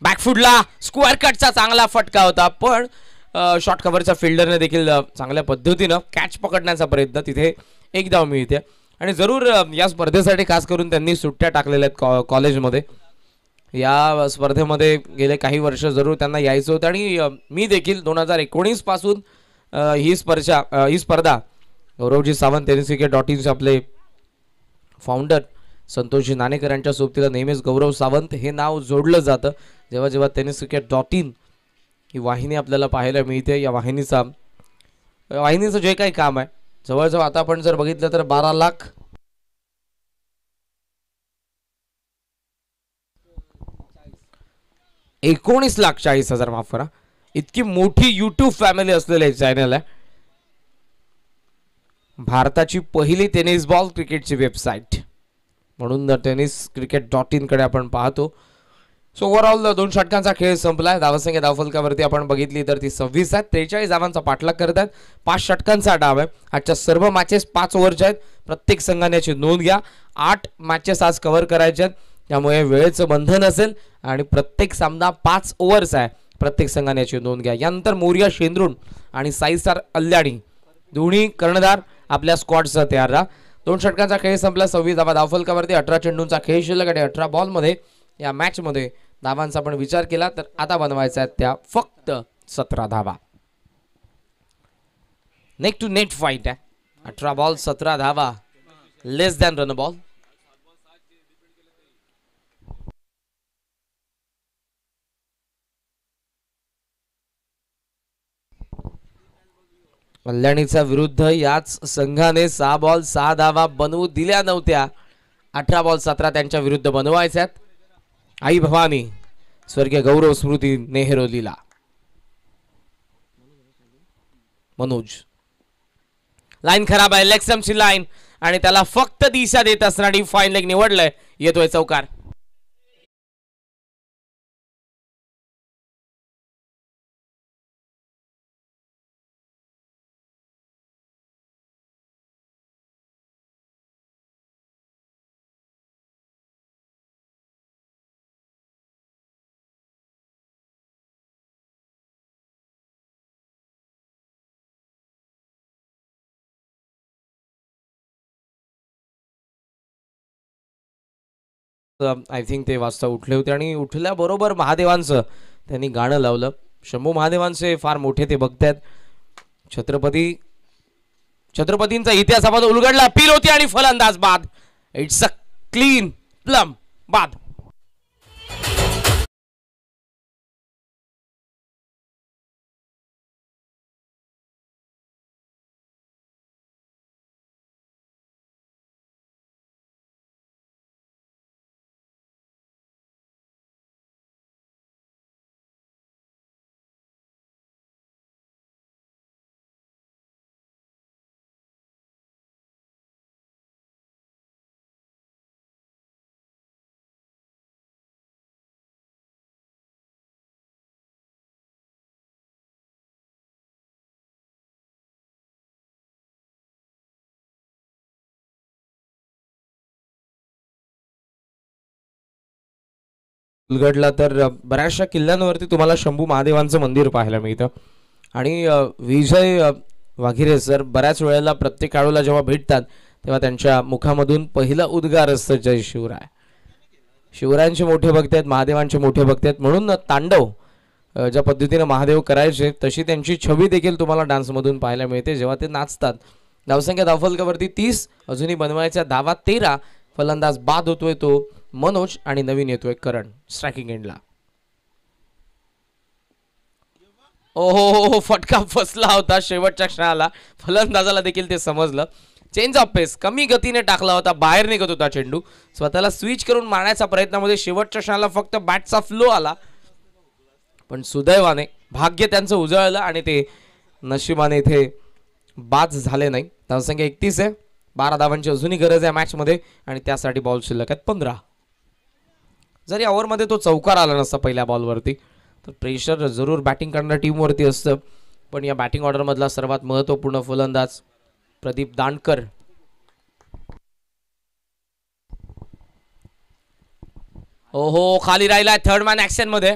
बॅकफुटला स्क्वेअर कटचा चांगला फटका होता, पण शॉर्ट कव्हरच्या फिल्डरने देखील चांगल्या पद्धतीनं कॅच पकडण्याचा प्रयत्न, तिथे एक धाव मिळते. आणि जरूर या स्पर्धेसाठी खास करून त्यांनी सुट्ट्या टाकलेल्या आहेत कॉलेजमध्ये. या स्पर्धेमध्ये गेले काही वर्ष जरूर त्यांना यायचं होतं आणि मी देखील 2019 पासून ही स्पर्धा गौरवजी सावंत tenniscricket.inचे आपले फाउंडर संतोषजी नाणेकर यांच्या सोबतीला नेहमीच गौरव सावंत हे नाव जोडलं जातं जेव्हा जेव्हा tenniscricket.in ही वाहिनी आपल्याला पाहायला मिळते. या वाहिनीचं जे काही काम आहे जवळजवळ आता आपण जर बघितलं तर 19,40,000 माफ करा, इतकी मोठी यूट्यूब फॅमिली असलेले चॅनल आहे. भारताची पहिली टेनिस बॉल क्रिकेटची वेबसाईट म्हणून tenniscricket.in कडे आपण पाहतो. सो ओव्हरऑल 2 षटकांचा खेळ संपलाय. धावसंख्या धावफलकावरती आपण बघितली तर ती 26 आहे. 43 धावांचा पाठलाग करत आहेत. 5 षटकांचा डाव आहे. आजच्या सर्व मॅचेस 5 ओव्हरच्या आहेत. प्रत्येक संघाने याची नोंद घ्या. 8 मॅचेस आज कव्हर करायचे आहेत, त्यामुळे वेळेचं बंधन असेल आणि प्रत्येक सामना 5 ओव्हर्स आहे. प्रत्येक संघाने याची नोंद घ्या. यानंतर मोरिया शेंद्रुन आणि साईस्टार अल्ल्याणी दोन्ही कर्णधार आपल्या स्क्वॉडसह तयार राहा. 2 षटकांचा खेळ संपला. 26 धावा धावफलकावरती. 18 चेंडूंचा खेळ शिल्लक आणि 18 बॉलमध्ये या मॅचमध्ये धावांचा आपण विचार केला तर आता बनवायचा आहे त्या फक्त 17 धावा. नेक टू नेट फाईट आहे. 18 बॉल 17 धावा, लेस दॅन रन बॉल. कल्याणीचा विरुद्ध याच संघाने 6 बॉल 6 धावा बनवू दिल्या नव्हत्या. 18 बॉल 17 त्यांच्या विरुद्ध बनवायच्यात. आई भवानी स्वर्गीय गौरव स्मृती नेहरोलीला. मनोज लाईन खराब आहे. लेग स्टंपची लाईन आणि त्याला फक्त दिशा देत असणारी फाईन लेग निवडलंय. येतोय चौकार. आय थिंक ते वाजता उठले होते आणि उठल्याबरोबर महादेवांचं त्यांनी गाणं लावलं. शंभू महादेवांचे फार मोठे ते भक्त आहेत. छत्रपतींचा इतिहास आपण उलगडला. अपील होती आणि फलंदाज बाद. इट्स अ क्लीन प्लम बाद. उलगडला तर बऱ्याचशा किल्ल्यांवरती तुम्हाला शंभू महादेवांचं मंदिर पाहायला मिळतं. आणि विजय वाघिरे सर बऱ्याच वेळेला प्रत्येक खेळाडूला जेव्हा भेटतात तेव्हा त्यांच्या मुखामधून पहिला उद्गार असतं जय शिवराय. शिवरायांचे मोठे भक्त आहेत, महादेवांचे मोठे भक्त आहेत. म्हणून तांडव ज्या पद्धतीने महादेव करायचे तशी त्यांची छबी देखील तुम्हाला डान्समधून पाहायला मिळते जेव्हा ते नाचतात. धावसंख्या धावफलकावरती 30, अजूनही बनवायच्या धावा 13. फलंदाज बाद होतोय तो मनोज आणि नवीन येतोय करण स्ट्रायकिंग एंडला. ओहो, फटका फसला होता शेवटच्या क्षणाला. फलंदाजाला देखील ते समजलं. चेंज ऑफ पेस कमी गतीने टाकला होता, बाहेर निघत होता चेंडू. स्वतःला स्विच करून मारण्याच्या प्रयत्नामध्ये शेवटच्या क्षणाला फक्त बॅटचा फ्लो आला, पण सुदैवाने भाग्य त्यांचं उजळलं आणि ते नशिबाने इथे बाद झाले नाही. धावसंख्या 31 आहे. 12 धावांची अजूनही गरज आहे मॅचमध्ये आणि त्यासाठी बॉल शिल्लक आहेत 15. जर या ओव्हरमध्ये तो चौकार आला नसता पहिल्या बॉलवरती तर प्रेशर जरूर बॅटिंग करणाऱ्या टीमवरती असतं. पण या बॅटिंग ऑर्डरमधला सर्वात महत्त्वपूर्ण फलंदाज प्रदीप दांडकर. ओहो, खाली राहिला थर्ड मॅन ऍक्शन मध्ये.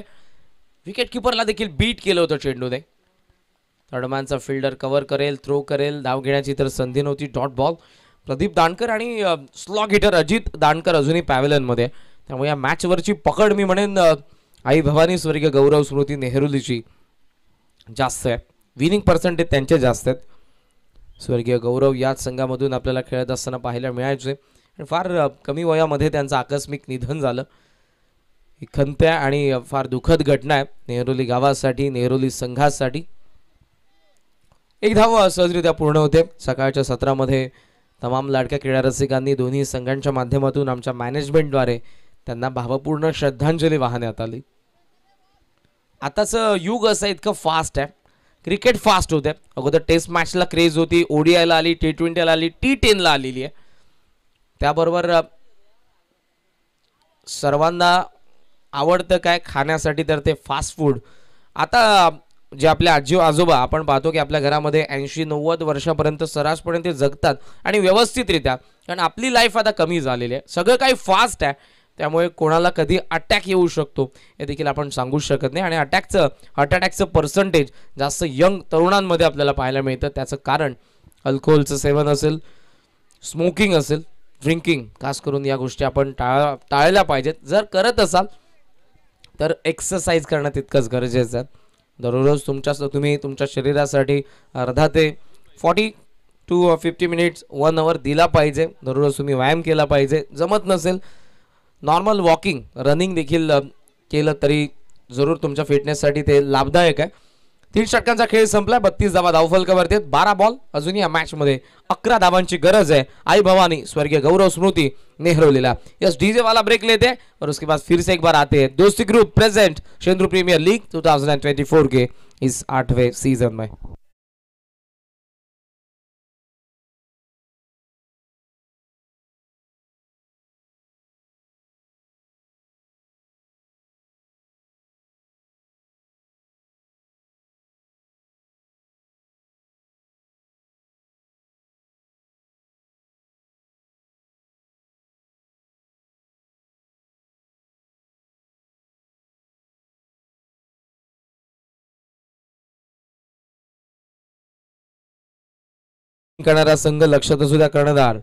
विकेट किपरला देखील बीट केलं होतं चेंडूने. थर्डमॅनचा फिल्डर कव्हर करेल, थ्रो करेल, धाव घेण्याची तर संधी नव्हती. Dot ball. प्रदीप दांडकर आणि स्लॉग हिटर अजित दांडकर अजूनही पॅव्हेलियनमध्ये. त्यामुळे या मॅचवरची पकड मी म्हणेन आई भवानी स्वर्गीय गौरव स्मृती नेहरूलीची जास्त आहे. विनिंग पर्सेंटेज त्यांचे जास्त आहेत. स्वर्गीय गौरव याच संघामधून आपल्याला खेळत असताना पाहायला मिळायचे आणि फार कमी वयामध्ये त्यांचं आकस्मिक निधन झालं. ही खंत आहे आणि फार दुःखद घटना आहे नेहरूली गावासाठी, नेहरूली संघासाठी. एक धाव सहजरित्या पूर्ण होते. सकाळच्या सत्रामध्ये तमाम लाडक्या क्रीडा रसिकांनी दोन्ही संघांच्या माध्यमातून आमच्या मॅनेजमेंटद्वारे त्यांना भावपूर्ण श्रद्धांजली वाहण्यात आली. आताचं युग असं इतकं फास्ट आहे. क्रिकेट फास्ट होते. अगोदर टेस्ट मॅचला क्रेज होती, ओडीआयला आली, T20ला आली, T10ला आलेली आहे. त्याबरोबर सर्वांना आवडतं काय खाण्यासाठी तर ते फास्ट फूड. आता जे आपले आजी आजोबा आपण पाहतो की आपल्या घरामध्ये 80-90 वर्षापर्यंत सरासपणे ते जगतात आणि व्यवस्थितरित्या, कारण आपली लाईफ आता कमी झालेली आहे. सगळं काही फास्ट आहे. त्यामुळे कोणाला कधी अटॅक येऊ शकतो हे देखील आपण सांगू शकत नाही. आणि हार्ट अटॅकचं पर्सेंटेज जास्त यंग तरुणांमध्ये आपल्याला पाहायला मिळतं. त्याचं कारण अल्कोहोलचं सेवन असेल, स्मोकिंग असेल, ड्रिंकिंग. खास करून या गोष्टी आपण टाळल्या पाहिजेत. जर करत असाल तर एक्सरसाइज करणं तितकंच गरजेचं आहे. दररोज तुम्ही तुमच्या शरीरासाठी अर्धा ते 40 to 50 मिनिट्स 1 hour दिला पाहिजे. दररोज तुम्ही व्यायाम केला पाहिजे. जमत नसेल नॉर्मल वॉकिंग, रनिंग देखील केलं तरी जरूर तुमच्या फिटनेससाठी ते लाभदायक आहे. 3 षटकांचा खेळ संपला. 32 धावा धावफलकावरती आहेत. 12 बॉल. अजूनही या मॅचमध्ये 11 धावांची गरज है. आई भवानी स्वर्गीय गौरव स्मृति नेहरूलीला. यस, डीजे वाला ब्रेक लेते हैं और उसके बाद फिर से एक बार आते हैं. दोस्ती ग्रुप प्रेजेंट शेंद्रू प्रीमियर लीग 2024 के इस 8वें सीजन में. करणारा संघ लक्षात असू द्या. कर्णधार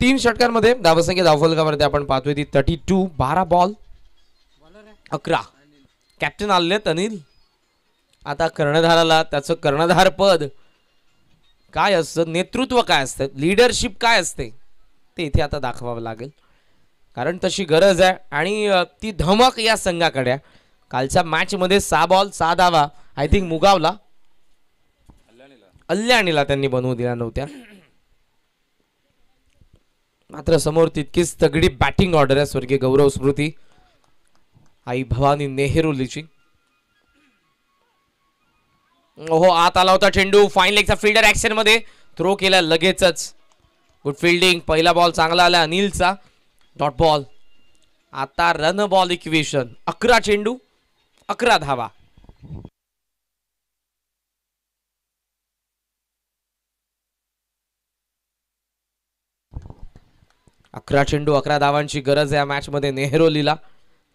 3 षटकांमध्ये धावसंख्या धावफलकावरती आपण पाहतोय ती 32. 12 बॉल 11. कॅप्टन आलेत अनिल. आता कर्णधाराला त्याचं कर्णधार पद काय असतं, नेतृत्व काय असतं, लीडरशिप काय असते ते इथे आता दाखवावं लागेल. कारण तशी गरज आहे आणि ती धमक या संघाकडे. कालच्या मॅचमध्ये 6 बॉल 6 धावा आय थिंक मुगावला अल्याणीला त्यांनी बनवू दिल्या नव्हत्या. मात्र समोर तितकीच तगडी बॅटिंग ऑर्डर आहे स्वर्गीय गौरव स्मृती आई भवानी नेहरूलीची. ओहो, आत आला होता चेंडू. फाईन लेगचा फिल्डर ऍक्शन मध्ये थ्रो केला लगेचच. Good fielding. पहिला बॉल चांगला आला अनिलचा. Dot ball. आता रन बॉल इक्वेशन. 11 चेंडू 11 धावा. अकरा चेंडू 11 धावांची गरज आहे या मॅच मध्ये नेहरूलीला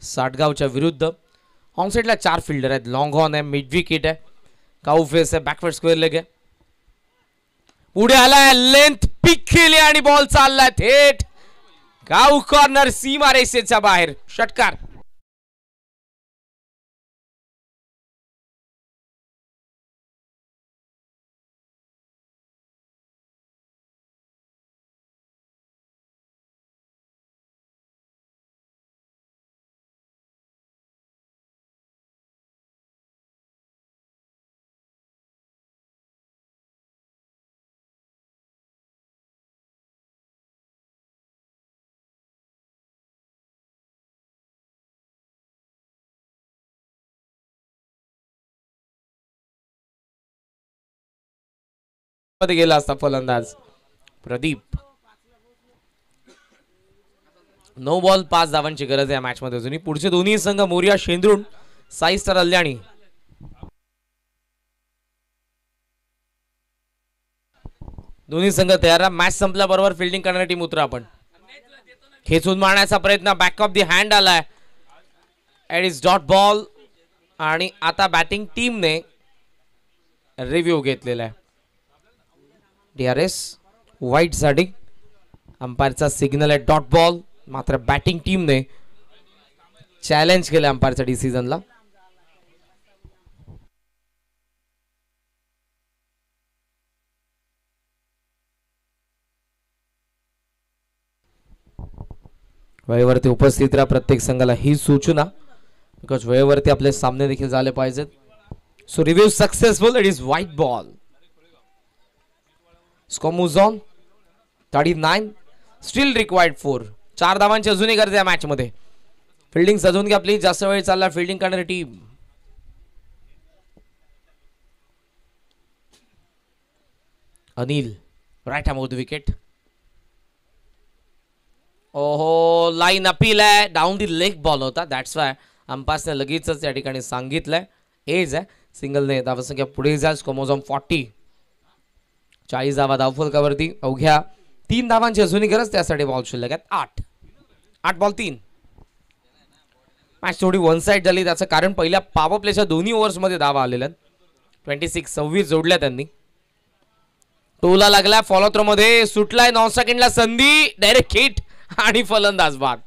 साटगावच्या विरुद्ध. ऑन साइडला 4 फिल्डर आहेत. लॉंग ऑन आहे, मिड विकेट आहे, काऊ फेस आहे, बॅकवर्ड स्क्वेअर लेग आहे. पुढे आलाय, लेंथ पिक केली आणि बॉल चाललाय थेट काऊ कॉर्नर सीमा रेषेच्या बाहेर. षटकार. मध्ये गेला असता फलंदाज प्रदीप. 9 बॉल 5 धावांची गरज आहे या मॅच मध्ये अजूनही. पुढचे दोन्ही संघ मोरिया शेंद्रुण, साई स्टार अल्याणी. दोन्ही संघ तयार. मॅच संपल्याबरोबर फिल्डिंग करणारी टीम उतरा. आपण खेचून मारण्याचा प्रयत्न. बॅक ऑफ दी हँड आलाय. It is dot ball. आणि आता बॅटिंग टीमने रिव्ह्यू घेतलेला आहे. DRS वाईट साठी अंपायरचा सिग्नल आहे डॉट बॉल. मात्र बॅटिंग टीमने चॅलेंज केलं अंपायरच्या डिसिजनला. वेळेवरती उपस्थित राहा प्रत्येक संघाला ही सूचना, बिकॉज वेळेवरती आपले सामने देखील झाले पाहिजेत. So review successful. It is white ball. Score moves on 39. Steel required 4. 4 धावांची अजूनही गरज आहे मॅच मध्ये. फिल्डिंग सजवून घ्या प्लीज. जास्त वेळ चालला फिल्डिंग करणारी team. Anil right ham off the wicket. ओहो लाईन अपील आहे. डाऊन दी लेग बॉल होता. दॅट्स वाय अंपायरने लगेचच या ठिकाणी सांगितलंय एज आहे. सिंगलने धावसंख्या पुढे जाईल. स्कोमोझॉम 40. 40 धावा धावफलकावरती. अवघ्या 3 धावांची अजूनही गरज. त्यासाठी बॉल शिल्लक आहेत 8 बॉल 3. मॅच थोडी वन साइड झाली. त्याचं कारण पहिल्या पॉवर प्लेच्या दोन्ही ओव्हर्समध्ये धावा आलेल्या. 26-26 जोडल्या त्यांनी. टोला लागला फॉलो थ्रो मध्ये. सुटलाय 9 सेकंडला संधी. डायरेक्ट हिट आणि फलंदाज बाद.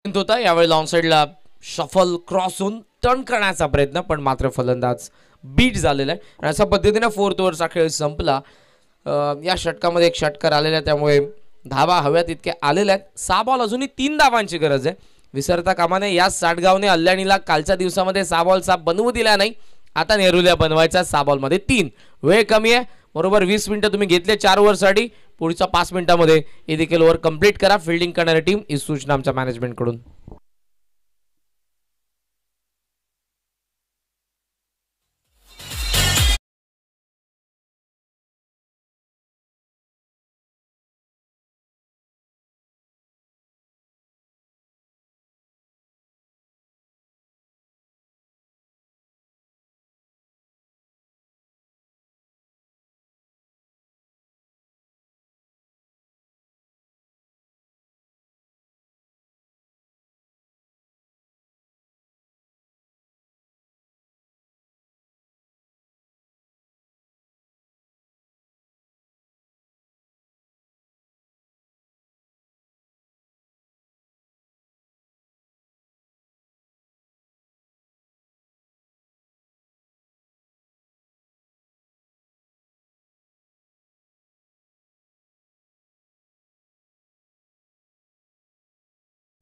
होता यावेळी लॉंग साइडला शफल क्रॉस होऊन टर्न करण्याचा प्रयत्न, पण मात्र फलंदाज बीट झालेला आहे. आणि अशा पद्धतीने 4th ओव्हरचा खेळ संपला. या षटकामध्ये एक षटकार आलेला आहे, त्यामुळे धावा हव्यात इतके आलेल्या आहेत. 6 बॉल अजूनही 3 धावांची गरज आहे. विसरता कामाने या साठगावने अल्याणीला कालच्या दिवसामध्ये 6 बॉलचा बनवू दिला नाही. आता नेरुल्या बनवायचा 6 बॉलमध्ये 3. वेळ कमी आहे. बरोबर 20 मिनिटं तुम्ही घेतले 4 ओव्हरसाठी. पुढच्या 5 मिनिटांमध्ये हे देखील ओव्हर कंप्लीट करा. फिल्डिंग करणारी टीम ही सूचना आमच्या मॅनेजमेंटकडून.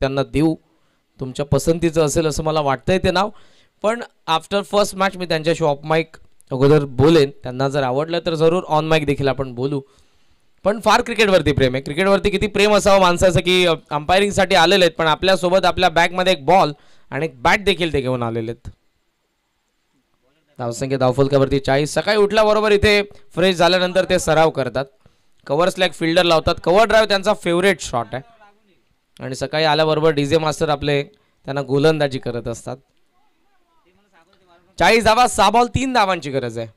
त्यांना देऊ तुमच्या पसंतीचं असेल असं मला वाटतंय ते नाव. पण आफ्टर फर्स्ट मॅच मी त्यांच्याशी ऑफ माईक अगोदर बोलेन. त्यांना जर आवडलं तर जरूर ऑन माईक देखील आपण बोलू. पण फार क्रिकेटवरती प्रेम आहे. क्रिकेटवरती किती प्रेम असावं माणसाचं की अंपायरिंगसाठी आलेले आहेत, पण आपल्यासोबत आपल्या बॅगमध्ये एक बॉल आणि एक बॅट देखील ते घेऊन आलेले आहेत. धावसंख्या धावफलकावरती 40. सकाळी उठल्याबरोबर इथे फ्रेश झाल्यानंतर ते सराव करतात. कव्हर्सला एक फिल्डर लावतात. कव्हर ड्राईव्ह त्यांचा फेवरेट शॉट आहे. आणि सकाळी आल्याबरोबर डीजे मास्टर आपले त्यांना गोलंदाजी करत असतात. 40 धावा 6 बॉल 3 धावांची गरज आहे.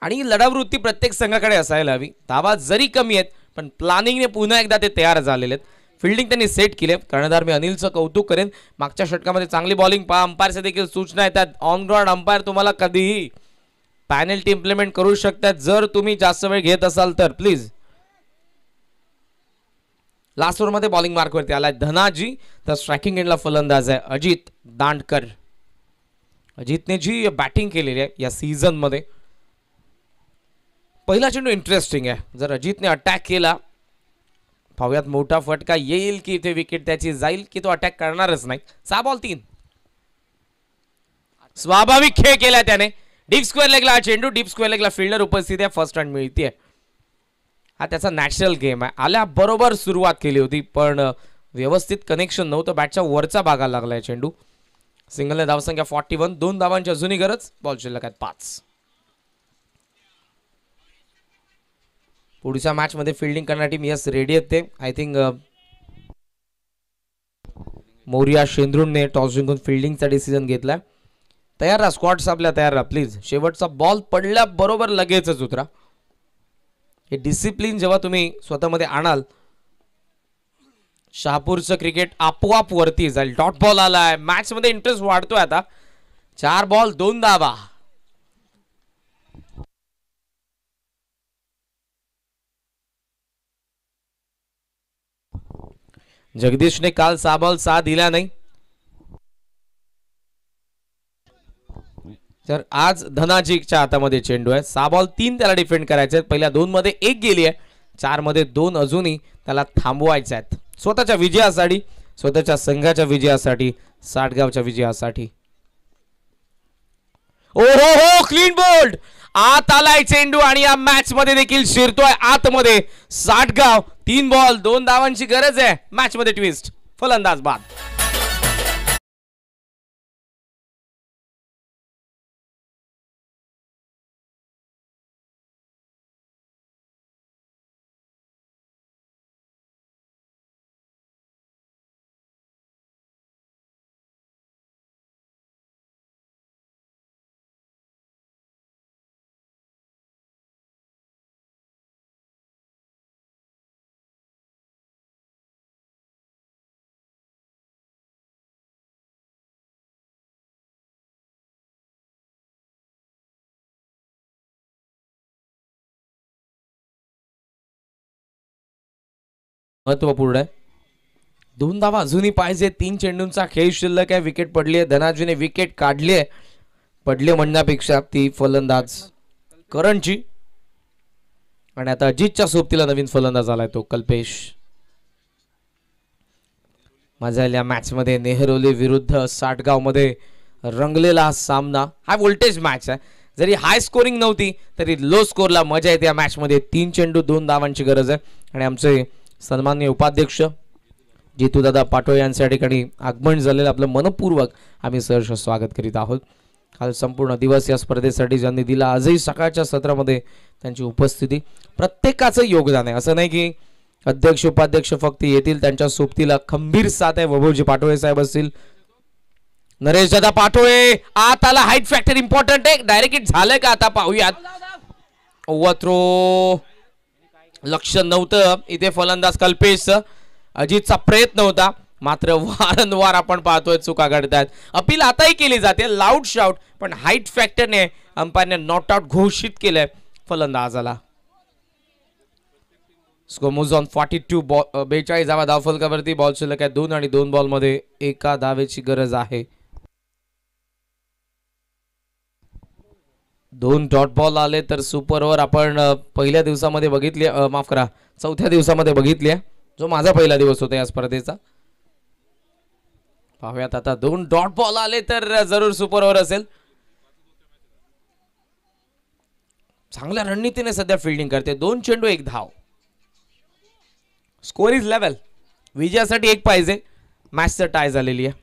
आणि लढावृत्ती प्रत्येक संघाकडे असायला हवी. धावा जरी कमी आहेत पण प्लॅनिंगने पुन्हा एकदा ते तयार झालेले आहेत. फिल्डिंग त्यांनी सेट केले. कर्णधार मी अनिलचं कौतुक करेन. मागच्या षटकामध्ये चांगली बॉलिंग पहा. अंपायरचे देखील सूचना येतात. ऑन ग्राउंड अंपायर तुम्हाला कधीही पॅनल्टी इम्प्लिमेंट करू शकतात जर तुम्ही जास्त वेळ घेत असाल तर. प्लीज. लास्ट ओव्हरमध्ये बॉलिंग मार्कवरती आलाय धनाजी. तर स्ट्रायकिंग एंडला फलंदाज आहे अजित दांडकर. अजितने जी बॅटिंग केलेली आहे या सीझन मध्ये पहिला चेंडू इंटरेस्टिंग आहे. जर अजितने अटॅक केला, पाहुयात मोठा फटका येईल की इथे विकेट त्याची जाईल की तो अटॅक करणारच नाही. 6 बॉल 3. स्वाभाविक खेळ केला त्याने. डीप स्क्वेअर लेगला हा चेंडू, डीप स्क्वेअर लेगला फिल्डर उपस्थित आहे, फर्स्ट रन मिळते. हा त्याचा नॅचरल गेम आहे. आल्याबरोबर सुरुवात केली होती पण व्यवस्थित कनेक्शन नव्हतं, बॅटच्या वरचा भागाला लागलाय चेंडू. सिंगलने धावसंख्या 41, 2 धावांची अजूनही गरज. बॉल शिल्लक आहेत 5. पुढच्या मॅच मध्ये फिल्डिंग करणारी टीम यस रेडी येते. आय थिंक मोरिया शेंद्रुनने टॉस जिंकून फिल्डिंगचा डिसिजन घेतलाय. तयार राहा, स्क्वॉड्स आपल्या तयार राहा प्लीज. शेवटचा बॉल पडल्याबरोबर लगेचच उतरा. हे डिसिप्लिन जेव्हा तुम्ही स्वतःमध्ये आणाल, शहापूरचं क्रिकेट आपोआप वरती जाईल. डॉट बॉल आलाय, मॅच मध्ये इंटरेस्ट वाढतोय आता. 4 बॉल 2 धावा. जगदीशने काल 6 बॉल 6 दिला नाही, तर आज धनाजीच्या हातामध्ये चेंडू आहे. 6 बॉल 3 त्याला डिफेंड करायचे आहेत. पहिल्या 2 मध्ये 1 गेली आहे, 4 मध्ये 2 अजूनही त्याला थांबवायचे आहेत. स्वतःच्या विजयासाठी, स्वतःच्या संघाच्या विजयासाठी, साठगावच्या विजयासाठी. ओ हो हो, क्लीन बोल्ड. आत आलाय चेंडू आणि या मॅच मध्ये देखील शिरतोय आतमध्ये. साठगाव 3 बॉल 2 धावांची गरज आहे. मॅच मध्ये ट्विस्ट, फलंदाज बाद. महत्वपूर्ण आहे. 2 धावा अजूनही पाहिजे. 3 चेंडूंचा खेळ शिल्लक आहे. विकेट पडली आहे, धनाजीने विकेट काढली आहे. पडले म्हणण्यापेक्षा ती फलंदाज करणची. आणि आता अजितच्या सोबतीला नवीन फलंदाज आलाय, तो कल्पेश. मजा आली या मॅच मध्ये. नेहरोली विरुद्ध साठगाव मध्ये रंगलेला हा सामना. हा व्होल्टेज मॅच आहे. जरी हाय स्कोरिंग नव्हती तरी लो स्कोरला मजा येते या मॅच मध्ये. 3 चेंडू 2 धावांची गरज आहे. आणि आमचे सन्माननीय उपाध्यक्ष जितूदादा पाटोळे यांच्या ठिकाणी आगमन झालेलं आपलं मनपूर्वक आम्ही सहर्ष स्वागत करीत आहोत. काल संपूर्ण दिवस या स्पर्धेसाठी ज्यांनी दिला, आजही सकाळच्या सत्रामध्ये त्यांची उपस्थिती, प्रत्येकाचं योगदान आहे. असं नाही की अध्यक्ष उपाध्यक्ष फक्त येतील, त्यांच्या सोबतीला खंबीर साथ आहे. वैभवजी पाटोळे साहेब असतील, नरेश दादा पाटोळे. आत आला, हाईट फॅक्टर इम्पॉर्टंट आहे. डायरेक्ट हिट झालंय का आता पाहूयात. ओव्हर थ्रो, लक्ष नव्हतं इथे फलंदाज कल्पेशचं. अजितचा प्रयत्न होता, मात्र वारंवार आपण पाहतोय चुका घडतात. अपील आताही केली जाते, लाऊड शाउट, पण हाईट फॅक्टरने अंपायरने नॉट आउट घोषित केलंय फलंदाजाला. Score moves on 42. 42 धावा धावफलकावरती. बॉल शिल्लक आहे 2 आणि 2 बॉल मध्ये 1 धावेची गरज आहे. 2 डॉट बॉल आले तर सुपर ओव्हर आपण पहिल्या दिवसामध्ये बघितली, माफ करा, चौथ्या दिवसामध्ये बघितली, जो माझा पहिला दिवस होता या स्पर्धेचा. पाहूयात आता 2 डॉट बॉल आले तर जरूर सुपर ओव्हर असेल. चांगल्या रणनीतीने सध्या फिल्डिंग करते. 2 चेंडू 1 धाव. Score is level. विजयासाठी 1 पाहिजे. मॅच तर टाय झालेली आहे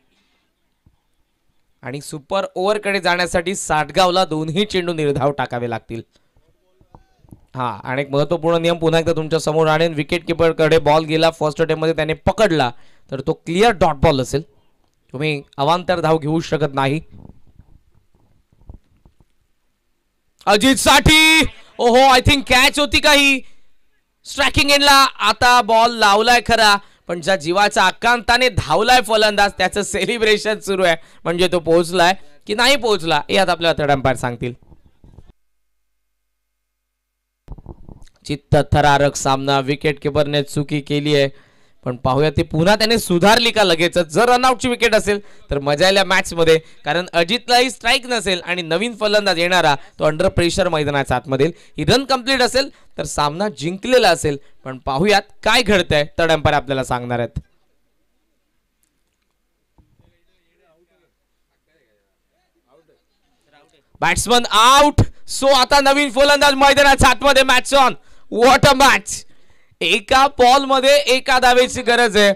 आणि सुपर ओव्हर कडे जाण्यासाठी साठगावला 2ही चेंडू निर्धाव टाकावे लागतील. हा, आणि एक महत्वपूर्ण नियम पुन्हा एकदा तुमच्या समोर आणेन. विकेट किपर कडे बॉल गेला, फर्स्ट अटेम्प्ट मध्ये त्याने पकडला तर तो क्लिअर डॉट बॉल असेल. तुम्ही अवांतर धाव घेऊ शकत नाही. अजित साठी, ओहो, आय थिंक कॅच होती काही स्ट्रायकिंग एंडला. आता बॉल लावलाय खरा, पण ज्या जीवाच्या आकांताने धावलाय फलंदाज त्याचं सेलिब्रेशन सुरू आहे. म्हणजे तो पोहोचलाय की नाही पोहोचला हे आता आपल्याला थर्ड अंपायर सांगतील. चित्त थरारक सामना. विकेट किपरने चुकी केली आहे, पण पाहूया ती पुन्हा त्याने सुधारली का लगेच. जर रनआउटची विकेट असेल तर मजा येईल मॅच मध्ये, कारण अजितलाही स्ट्राईक नसेल आणि नवीन फलंदाज येणारा तो अंडर प्रेशर मैदानाच्या आतमध्ये. ही रन कंप्लीट असेल तर सामना जिंकलेला असेल. पण पाहूयात काय घडतंय, थर्ड अंपायर आपल्याला सांगणार आहेत. Batsman out. सो आता नवीन फलंदाज मैदानाच्या आतमध्ये. Match on. What a match. एका बॉल मध्ये एका धावेची गरज आहे.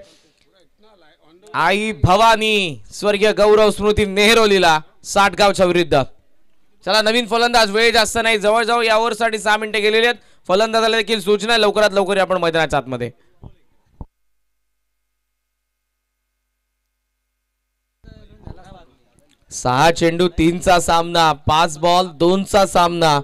आई भवानी स्वर्गीय गौरव स्मृती नेहरोलीला साठगावच्या विरुद्ध. चला नवीन फलंदाज, वेळ जास्त नाही, जवळजवळ या ओव्हरसाठी 6 मिनिटे गेलेली आहेत. फलंदाजाला देखील सूचना लवकरात लवकर आपण मैदानाच्या आतमध्ये. 6 चेंडू 3चा सामना, 5 बॉल 2चा सामना,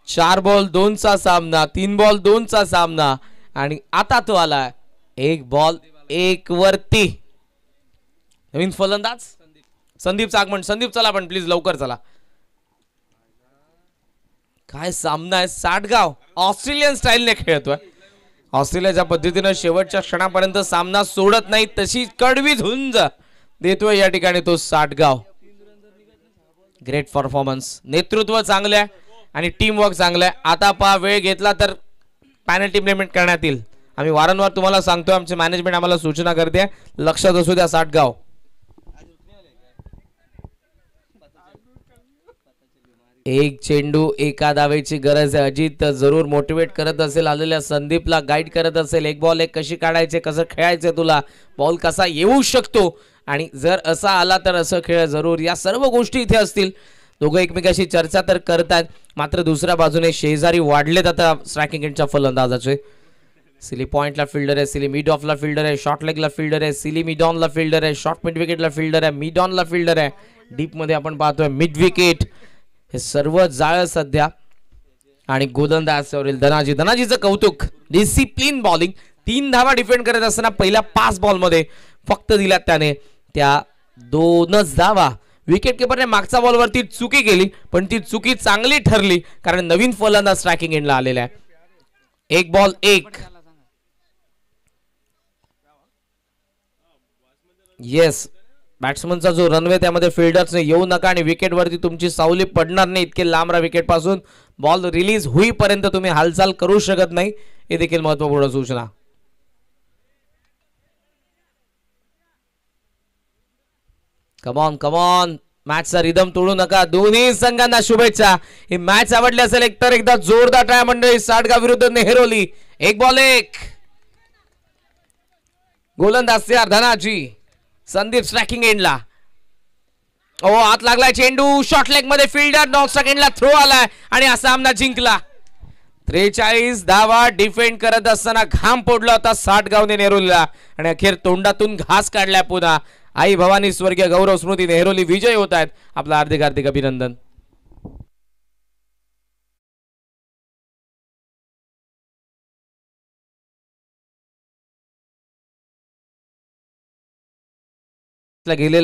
4 बॉल 2चा सामना, 3 बॉल 2चा सामना आणि आता तो आला 1 बॉल 1 वरती. नवीन फलंदाज संदीपचं आगमन. संदीप चला पण प्लीज लवकर चला. काय सामना आहे. साठगाव ऑस्ट्रेलियन स्टाईलने खेळतोय. ऑस्ट्रेलियाच्या पद्धतीने शेवटच्या क्षणापर्यंत सामना सोडत नाही तशी कडवी झुंज देतोय या ठिकाणी तो साठगाव. Great performance. नेतृत्व चांगलं आहे आणि टीम वर्क चांगलं आहे. आता पहा वेळ घेतला तर पॅनल्टी इम्प्लिमेंट करण्यात येईल. आम्ही वारंवार तुम्हाला सांगतोय, आमचे मॅनेजमेंट आम्हाला सूचना करते, लक्षात असू द्या साठगाव. एक चेंडू एका धावेची गरज आहे. अजित जरूर मोटिवेट करत असेल आलेल्या संदीपला, गाईड करत असेल. 1 बॉल 1 कशी काढायचे, कसं खेळायचे, तुला बॉल कसा येऊ शकतो आणि जर असा आला तर असं खेळ जरूर. या सर्व गोष्टी इथे असतील. दोघं एकमेकाशी चर्चा तर करतात, मात्र दुसऱ्या बाजूने शेजारी वाढलेत आता स्ट्रायकिंग एंडच्या फलंदाजाचे. सिली पॉइंटला फिल्डर आहे, सिली मिड ऑफला फिल्डर आहे, शॉर्ट लेगला फिल्डर आहे, सिली मिड ऑनला फिल्डर आहे, शॉर्ट मिड विकेटला फिल्डर आहे, मिड ऑनला फिल्डर आहे, डीप मध्ये आपण पाहतोय मिड विकेट. हे सर्व जाळ सध्या. आणि गोलंदाजावरील धनाजी. धनाजीचं कौतुक. Discipline bowling. 3 धावा डिफेंड करत असताना पहिल्या 5 बॉल मध्ये फक्त दिल्यात त्याने. त्या 2च धावा. विकेट किपरने मागच्या बॉलवरती चुकी केली, पण ती चुकी चांगली ठरली कारण नवीन फलंदाज स्ट्रायकिंग एंडला आलेला आहे. 1 बॉल 1. येस, बॅट्समनचा जो रनवे त्यामध्ये फिल्डर्सने येऊ नका आणि विकेट वरती तुमची सावली पडणार नाही इतके लांब राहा विकेट पासून. बॉल रिलीज होईपर्यंत तुम्ही हालचाल करू शकत नाही, हे देखील महत्वपूर्ण सूचना. Come on come on. मॅचचा रिदम तोडू नका. दोन्ही संघांना शुभेच्छा. ही मॅच आवडली असेल एकतर एकदा जोरदार टाळ्या मंडळी. साठगाव विरुद्ध नेहरोली. 1 बॉल 1. गोलंदाज तयार धनाजी. संदीप स्ट्रायकिंग एंडला. ओ आत लागलाय चेंडू. शॉर्ट लेग मध्ये फिल्डर नॉन सेकंडला थ्रो आलाय आणि हा सामना जिंकला. 43 धावा डिफेंड करत असताना घाम फोडला होता साठगावने नेहरोलीला आणि अखेर तोंडातून घास काढलाय पुन्हा. आई भवानी स्वर्गीय गौरव स्मृती नेहरोली विजय होत आहेत. आपलं हार्दिक हार्दिक अभिनंदन. गेलेला